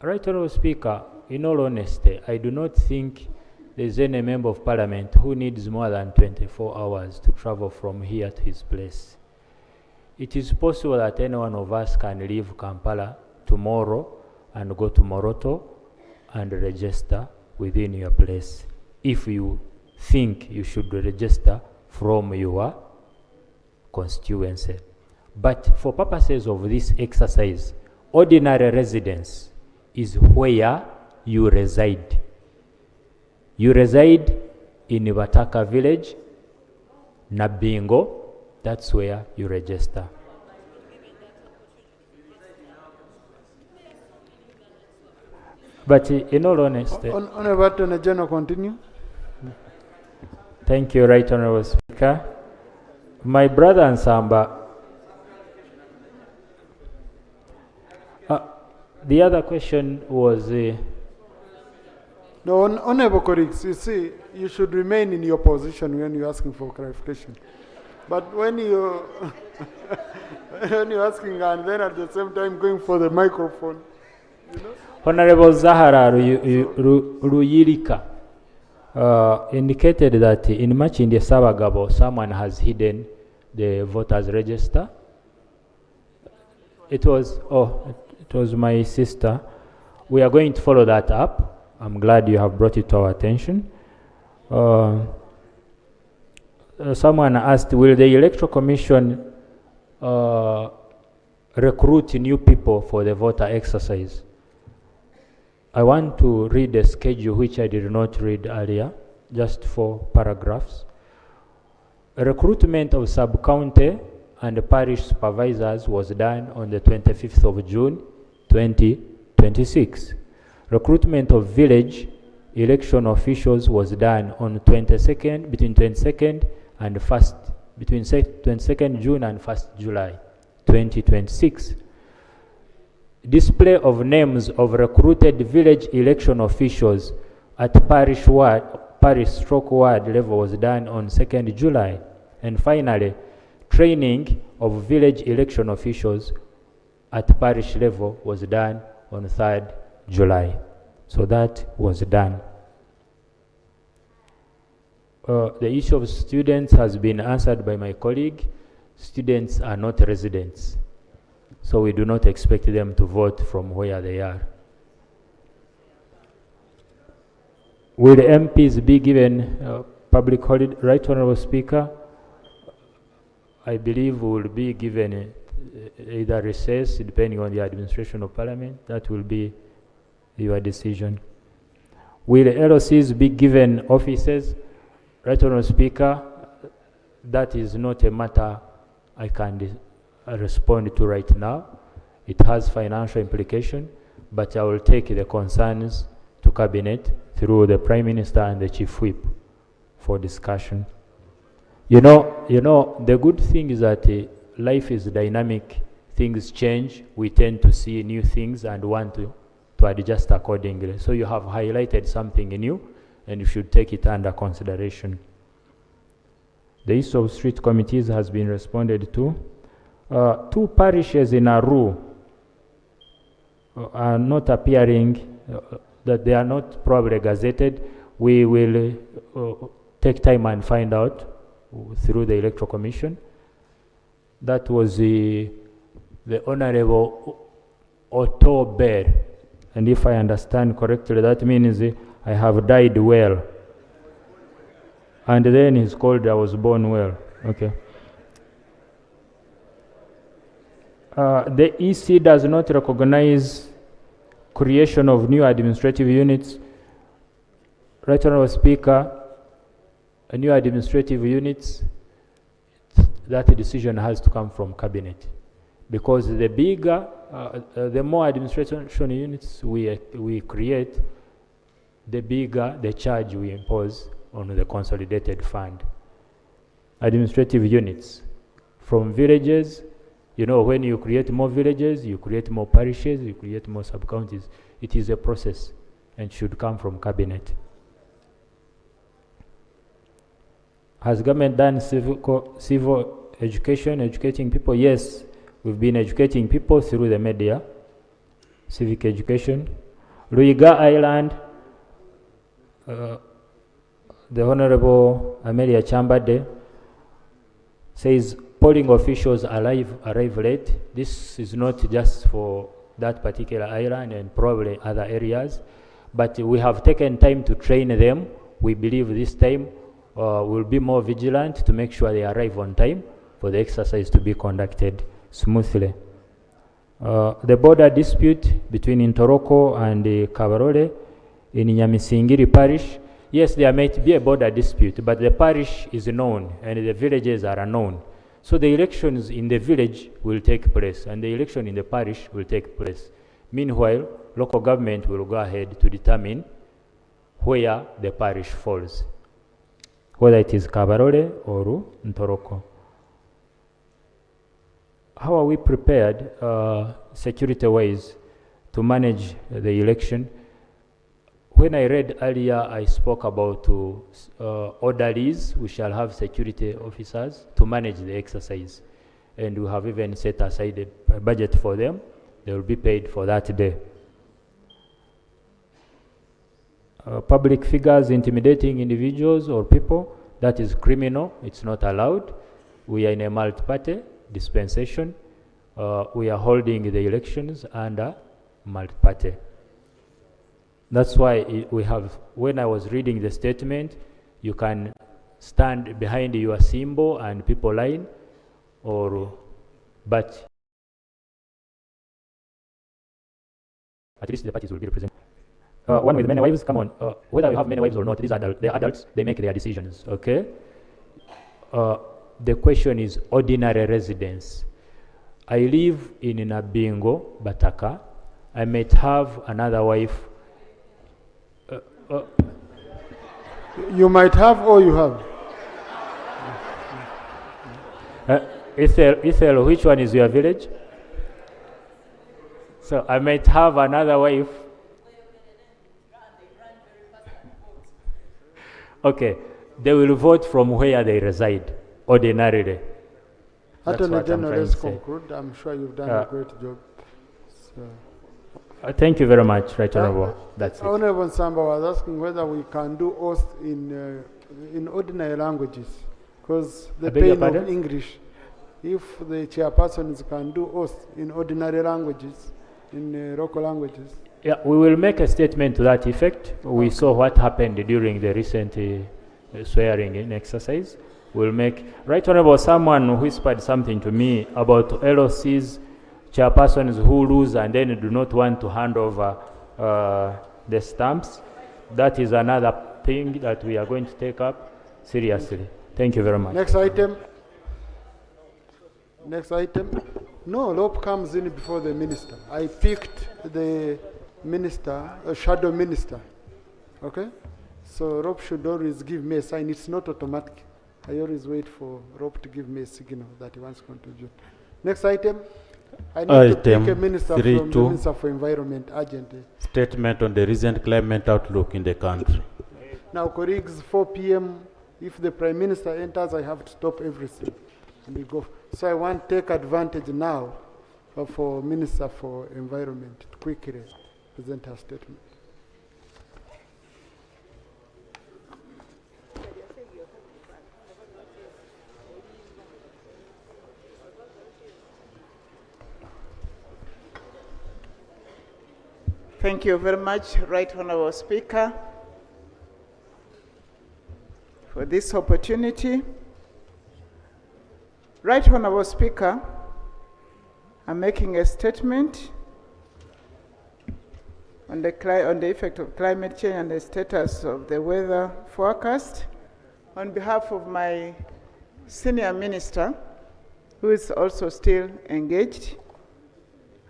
Speaker 4: Right Honourable Speaker, in all honesty, I do not think there's any member of Parliament who needs more than 24 hours to travel from here to his place. It is possible that any one of us can leave Kampala tomorrow and go to Moroto and register within your place, if you think you should register from your constituency. But for purposes of this exercise, ordinary residence is where you reside. You reside in Vataka village, Nabingo, that's where you register. But in all honesty,
Speaker 1: Honourable Attorney General, continue.
Speaker 4: Thank you, Right Honourable Speaker. My brother Ansamba, the other question was...
Speaker 1: No, honourable colleagues, you see, you should remain in your position when you're asking for clarification. But when you when you're asking and then at the same time going for the microphone, you know?
Speaker 4: Honorable Zahara Ruyirika indicated that in Machindi Sabagabo, someone has hidden the voters register. It was my sister. We are going to follow that up. I'm glad you have brought it to our attention. Someone asked, will the Electoral Commission recruit new people for the voter exercise? I want to read the schedule, which I did not read earlier, just 4 paragraphs. Recruitment of sub-county and parish supervisors was done on the 25th of June, 2026. Recruitment of village election officials was done on between 22nd June and 1st July 2026. Display of names of recruited village election officials at parish ward level was done on 2nd July. And finally, training of village election officials at parish level was done on 3rd July. So that was done. The issue of students has been answered by my colleague. Students are not residents, so we do not expect them to vote from where they are. Will MPs be given public holiday? Right Honourable Speaker, I believe we will be given either recess, depending on the administration of Parliament. That will be your decision. Will LOCs be given offices? Right Honourable Speaker, that is not a matter I can respond to right now. It has financial implication, but I will take the concerns to Cabinet through the Prime Minister and the Chief Whip for discussion. You know, the good thing is that life is dynamic. Things change. We tend to see new things and want to adjust accordingly. So you have highlighted something new, and you should take it under consideration. The issue of street committees has been responded to. 2 parishes in Aru are not appearing, that they are not probably gazetted. We will take time and find out through the Electoral Commission. That was the Honorable Otto Bear. And if I understand correctly, that means I have died well. And then he's called I was born well. Okay. The EC does not recognize creation of new administrative units. Right Honourable Speaker, new administrative units, that decision has to come from Cabinet. Because the bigger, the more administration units we create, the bigger the charge we impose on the consolidated fund. Administrative units from villages, you know, when you create more villages, you create more parishes, you create more sub-counties. It is a process and should come from Cabinet. Has government done civil education, educating people? Yes, we've been educating people through the media, civic education. Luiga Island, the Honorable Amelia Chambade says polling officials arrive late. This is not just for that particular island and probably other areas, but we have taken time to train them. We believe this time we'll be more vigilant to make sure they arrive on time for the exercise to be conducted smoothly. The border dispute between Ntoroko and Kabarole in Nyamisingiri parish, yes, there might be a border dispute, but the parish is known and the villages are unknown. So the elections in the village will take place and the election in the parish will take place. Meanwhile, local government will go ahead to determine where the parish falls, whether it is Kabarole or Ntoroko. How are we prepared security-wise to manage the election? When I read earlier, I spoke about orderlies. We shall have security officers to manage the exercise. And we have even set aside a budget for them. They will be paid for that day. Public figures intimidating individuals or people, that is criminal. It's not allowed. We are in a multi-party dispensation. We are holding the elections under multi-party. That's why we have, when I was reading the statement, you can stand behind your symbol and people line, but at least the parties will be represented. One with many wives, come on, whether you have many wives or not, they're adults, they make their decisions, okay? The question is ordinary residence. I live in Nabingo, Bataka. I might have another wife.
Speaker 1: You might have or you have.
Speaker 4: Ethel, which one is your village? So I might have another wife. Okay, they will vote from where they reside, ordinarily.
Speaker 1: Attorney General, let's conclude. I'm sure you've done a great job. So.
Speaker 4: Thank you very much, Right Honorable. That's it.
Speaker 1: Honorable Samba was asking whether we can do oath in ordinary languages, because the pain of English, if the chairpersons can do oath in ordinary languages, in local languages.
Speaker 4: Yeah, we will make a statement to that effect. We saw what happened during the recent swearing-in exercise. We'll make. Right Honorable, someone whispered something to me about LOCs, chairpersons who lose and then do not want to hand over the stamps. That is another thing that we are going to take up seriously. Thank you very much.
Speaker 1: Next item. Next item. No, Rope comes in before the minister. I picked the minister, a shadow minister. Okay? So Rope should always give me a sign. It's not automatic. I always wait for Rope to give me a signal that he wants to contribute. Next item. I need to pick a minister from the Minister for Environment urgently.
Speaker 3: Statement on the recent climate outlook in the country.
Speaker 1: Now, colleagues, 4 p.m. If the Prime Minister enters, I have to stop everything. And we go. So I want to take advantage now for Minister for Environment to quickly present her statement.
Speaker 15: Thank you very much, Right Honourable Speaker, for this opportunity. Right Honourable Speaker, I'm making a statement on the effect of climate change and the status of the weather forecast on behalf of my senior minister, who is also still engaged.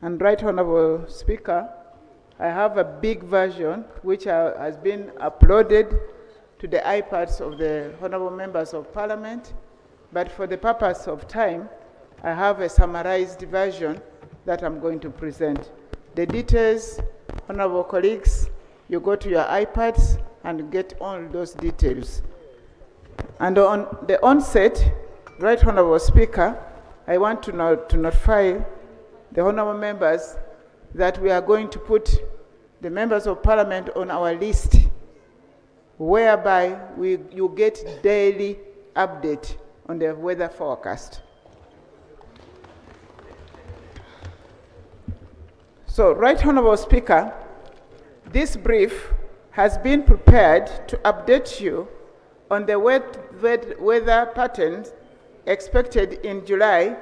Speaker 15: And Right Honourable Speaker, I have a big version which has been uploaded to the iPads of the honourable members of parliament, but for the purpose of time, I have a summarized version that I'm going to present. The details, honourable colleagues, you go to your iPads and get all those details. And on the onset, Right Honourable Speaker, I want to notify the honourable members that we are going to put the members of parliament on our list, whereby you get daily update on the weather forecast. So, Right Honourable Speaker, this brief has been prepared to update you on the weather patterns expected in July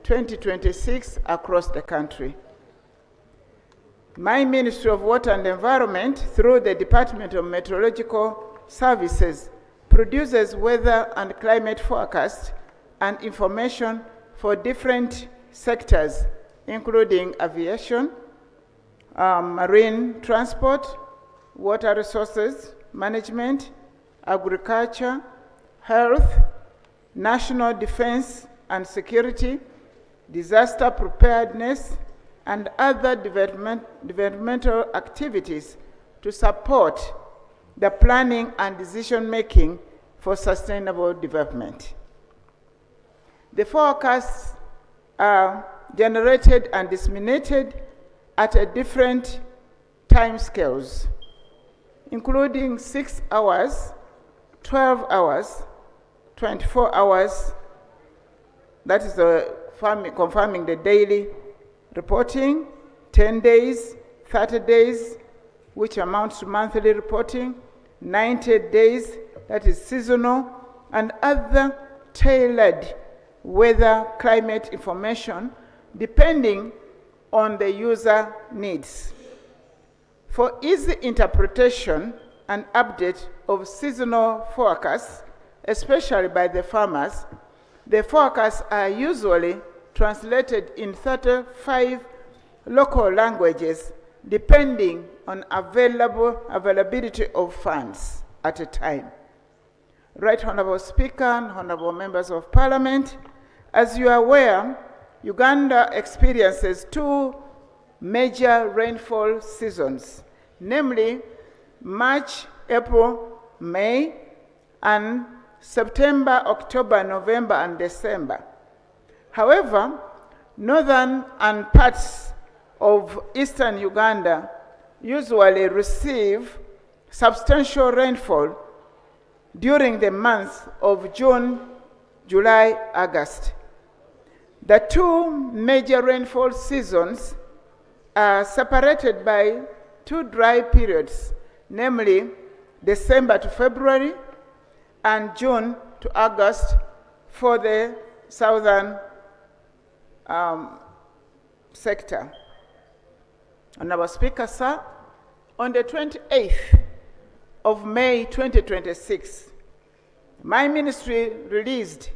Speaker 15: 2026 across the country. My Ministry of Water and Environment, through the Department of Meteorological Services, produces weather and climate forecasts and information for different sectors, including aviation, marine transport, water resources management, agriculture, health, national defense and security, disaster preparedness, and other developmental activities to support the planning and decision-making for sustainable development. The forecasts are generated and disseminated at a different timescales, including 6 hours, 12 hours, 24 hours, that is confirming the daily reporting, 10 days, 30 days, which amounts to monthly reporting, 90 days, that is seasonal, and other tailored weather climate information depending on the user needs. For easy interpretation and update of seasonal forecasts, especially by the farmers, the forecasts are usually translated in 35 local languages depending on availability of funds at a time. Right Honourable Speaker and Honourable Members of Parliament, as you are aware, Uganda experiences 2 major rainfall seasons, namely March, April, May, and September, October, November, and December. However, northern and parts of eastern Uganda usually receive substantial rainfall during the months of June, July, August. The 2 major rainfall seasons are separated by 2 dry periods, namely December to February and June to August for the southern sector. Honourable Speaker, sir,
Speaker 19: On the 28th of May 2026, my ministry released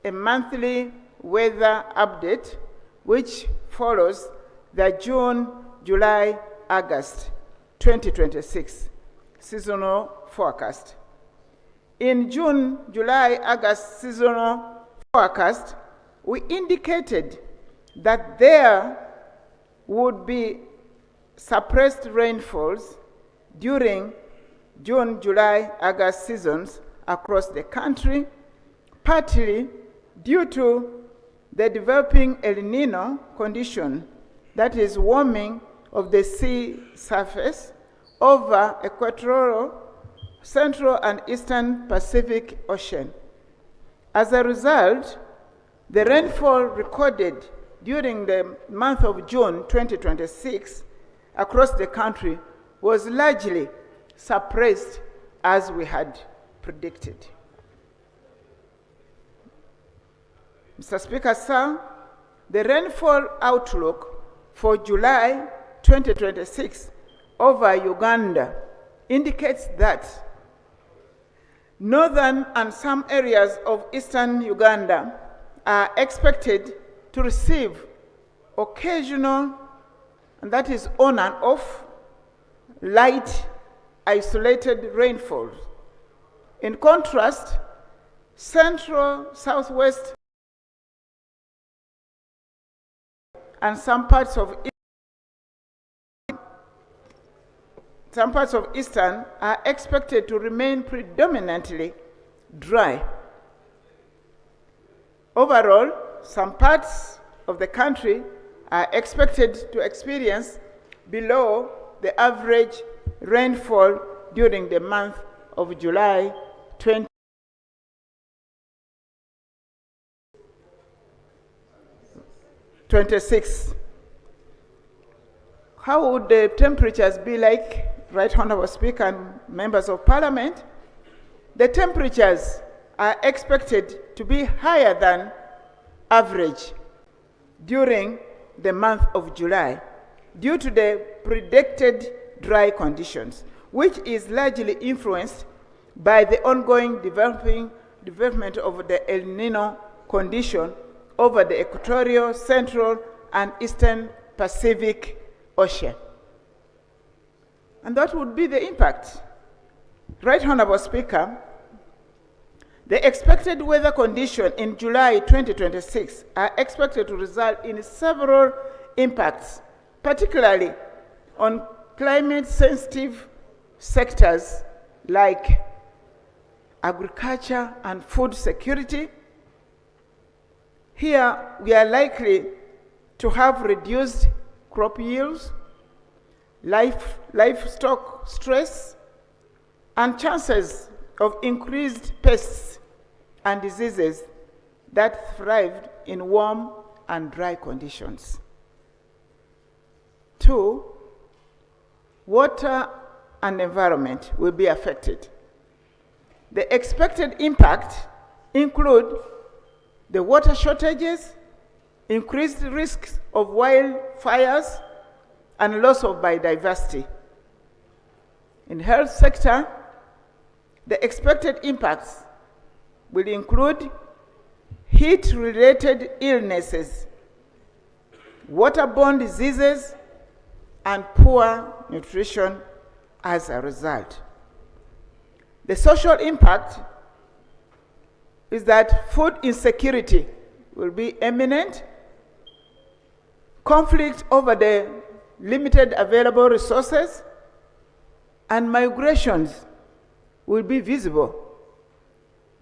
Speaker 19: a monthly weather update which follows the June, July, August 2026 seasonal forecast. In June, July, August seasonal forecast, we indicated that there would be suppressed rainfalls during June, July, August seasons across the country, partly due to the developing El Nino condition, that is warming of the sea surface over equatorial, central and eastern Pacific Ocean. As a result, the rainfall recorded during the month of June 2026 across the country was largely suppressed as we had predicted. Mr. Speaker, sir, the rainfall outlook for July 2026 over Uganda indicates that northern and some areas of eastern Uganda are expected to receive occasional, and that is on and off, light, isolated rainfalls. In contrast, central, southwest, and some parts of eastern are expected to remain predominantly dry. Overall, some parts of the country are expected to experience below the average rainfall during the month of July 2026. How would the temperatures be like, Right Honorable Speaker and members of Parliament? The temperatures are expected to be higher than average during the month of July due to the predicted dry conditions, which is largely influenced by the ongoing development of the El Nino condition over the equatorial, central, and eastern Pacific Ocean. And that would be the impact. Right Honorable Speaker, the expected weather condition in July 2026 are expected to result in several impacts, particularly on climate-sensitive sectors like agriculture and food security. Here, we are likely to have reduced crop yields, livestock stress, and chances of increased pests and diseases that thrive in warm and dry conditions. 2, water and environment will be affected. The expected impact include the water shortages, increased risks of wildfires, and loss of biodiversity. In health sector, the expected impacts will include heat-related illnesses, waterborne diseases, and poor nutrition as a result. The social impact is that food insecurity will be imminent, conflict over the limited available resources, and migrations will be visible.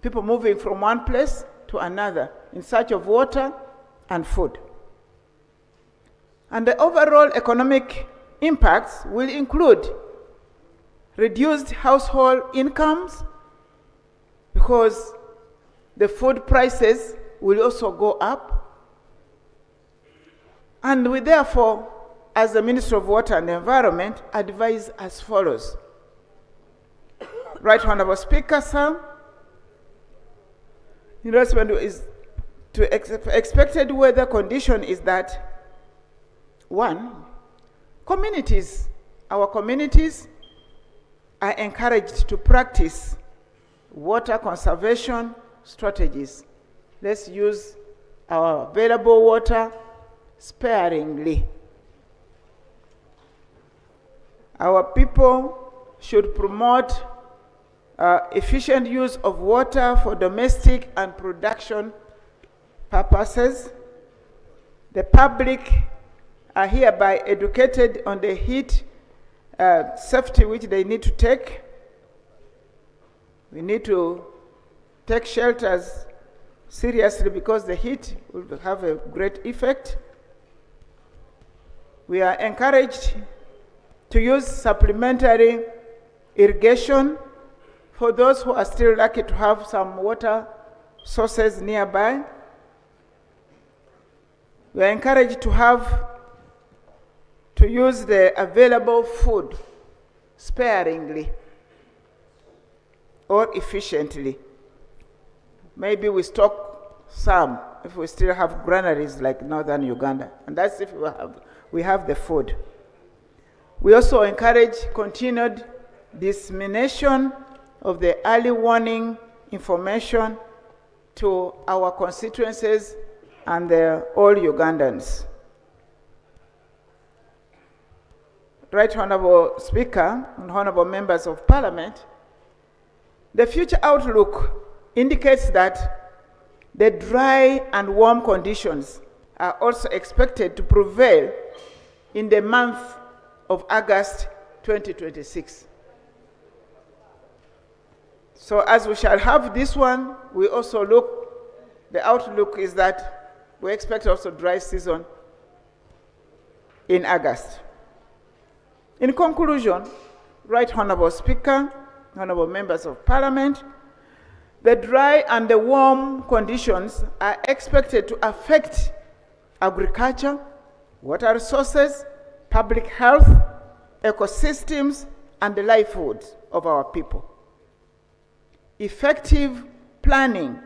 Speaker 19: People moving from one place to another in search of water and food. And the overall economic impacts will include reduced household incomes because the food prices will also go up. And we therefore, as the Minister of Water and Environment, advise as follows. Right Honorable Speaker, sir, in response to expected weather condition is that, 1, communities our communities are encouraged to practice water conservation strategies. Let's use our available water sparingly. Our people should promote efficient use of water for domestic and production purposes. The public are hereby educated on the heat safety which they need to take. We need to take shelters seriously because the heat will have a great effect. We are encouraged to use supplementary irrigation for those who are still lucky to have some water sources nearby. We are encouraged to use the available food sparingly or efficiently. Maybe we stock some if we still have granaries like northern Uganda, and that's if we have the food. We also encourage continued dissemination of the early warning information to our constituencies and all Ugandans. Right Honorable Speaker and Honorable Members of Parliament, the future outlook indicates that the dry and warm conditions are also expected to prevail in the month of August 2026. So as we shall have this one, we also the outlook is that we expect also dry season in August. In conclusion, Right Honorable Speaker, Honorable Members of Parliament, the dry and the warm conditions are expected to affect agriculture, water resources, public health, ecosystems, and the livelihoods of our people. Effective planning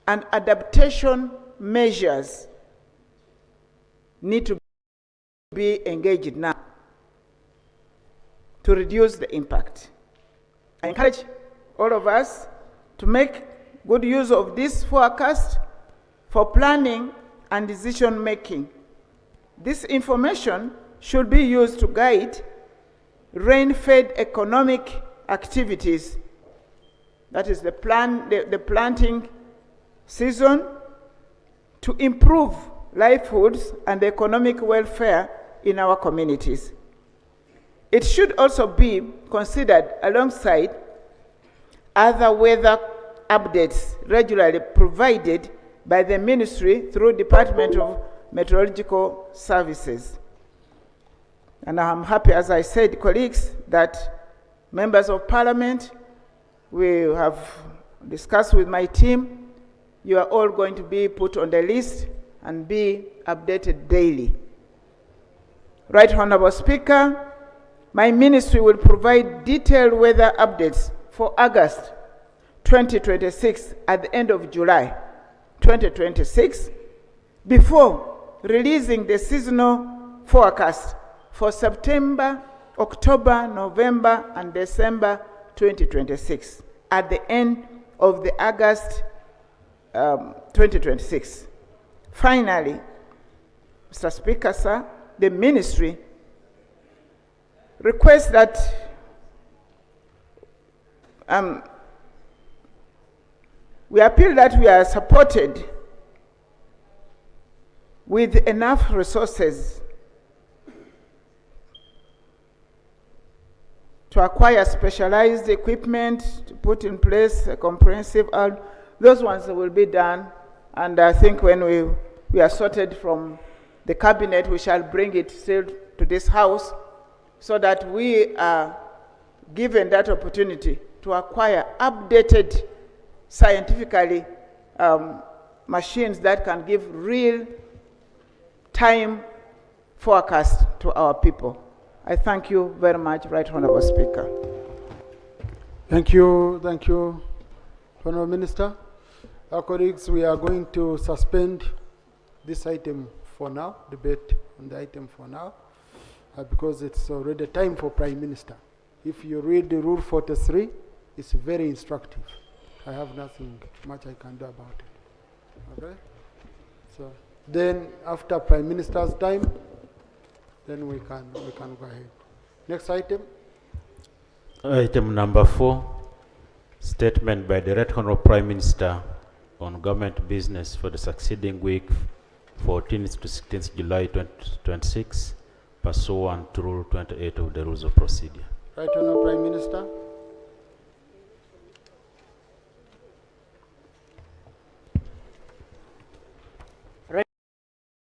Speaker 19: and adaptation measures need to be engaged now to reduce the impact. I encourage all of us to make good use of this forecast for planning and decision making. This information should be used to guide rain-fed economic activities. That is the planting season, to improve livelihoods and economic welfare in our communities. It should also be considered alongside other weather updates regularly provided by the Ministry through Department of Meteorological Services. And I'm happy, as I said, colleagues, that members of Parliament, we have discussed with my team, you are all going to be put on the list and be updated daily. Right Honorable Speaker, my ministry will provide detailed weather updates for August 2026 at the end of July 2026 before releasing the seasonal forecast for September, October, November, and December 2026 at the end of the August 2026. Finally, Mr. Speaker, sir, the ministry requests that we appeal that we are supported with enough resources to acquire specialized equipment, to put in place a comprehensive, those ones will be done. And I think when we are sorted from the cabinet, we shall bring it still to this house so that we are given that opportunity to acquire updated, scientifically machines that can give real-time forecast to our people. I thank you very much, Right Honorable Speaker.
Speaker 1: Thank you, Honorable Minister. Our colleagues, we are going to suspend this item for now, debate on the item for now. because it's already time for Prime Minister. If you read the Rule 43, it's very instructive. I have nothing much I can do about it. Okay? So then after Prime Minister's time, then we can go ahead. Next item.
Speaker 3: Item number 4, statement by the Right Honourable Prime Minister on government business for the succeeding week, 14th to 16th July 2026, pursuant to Rule 28 of the Rules of Procedure.
Speaker 1: Right Honourable Prime Minister.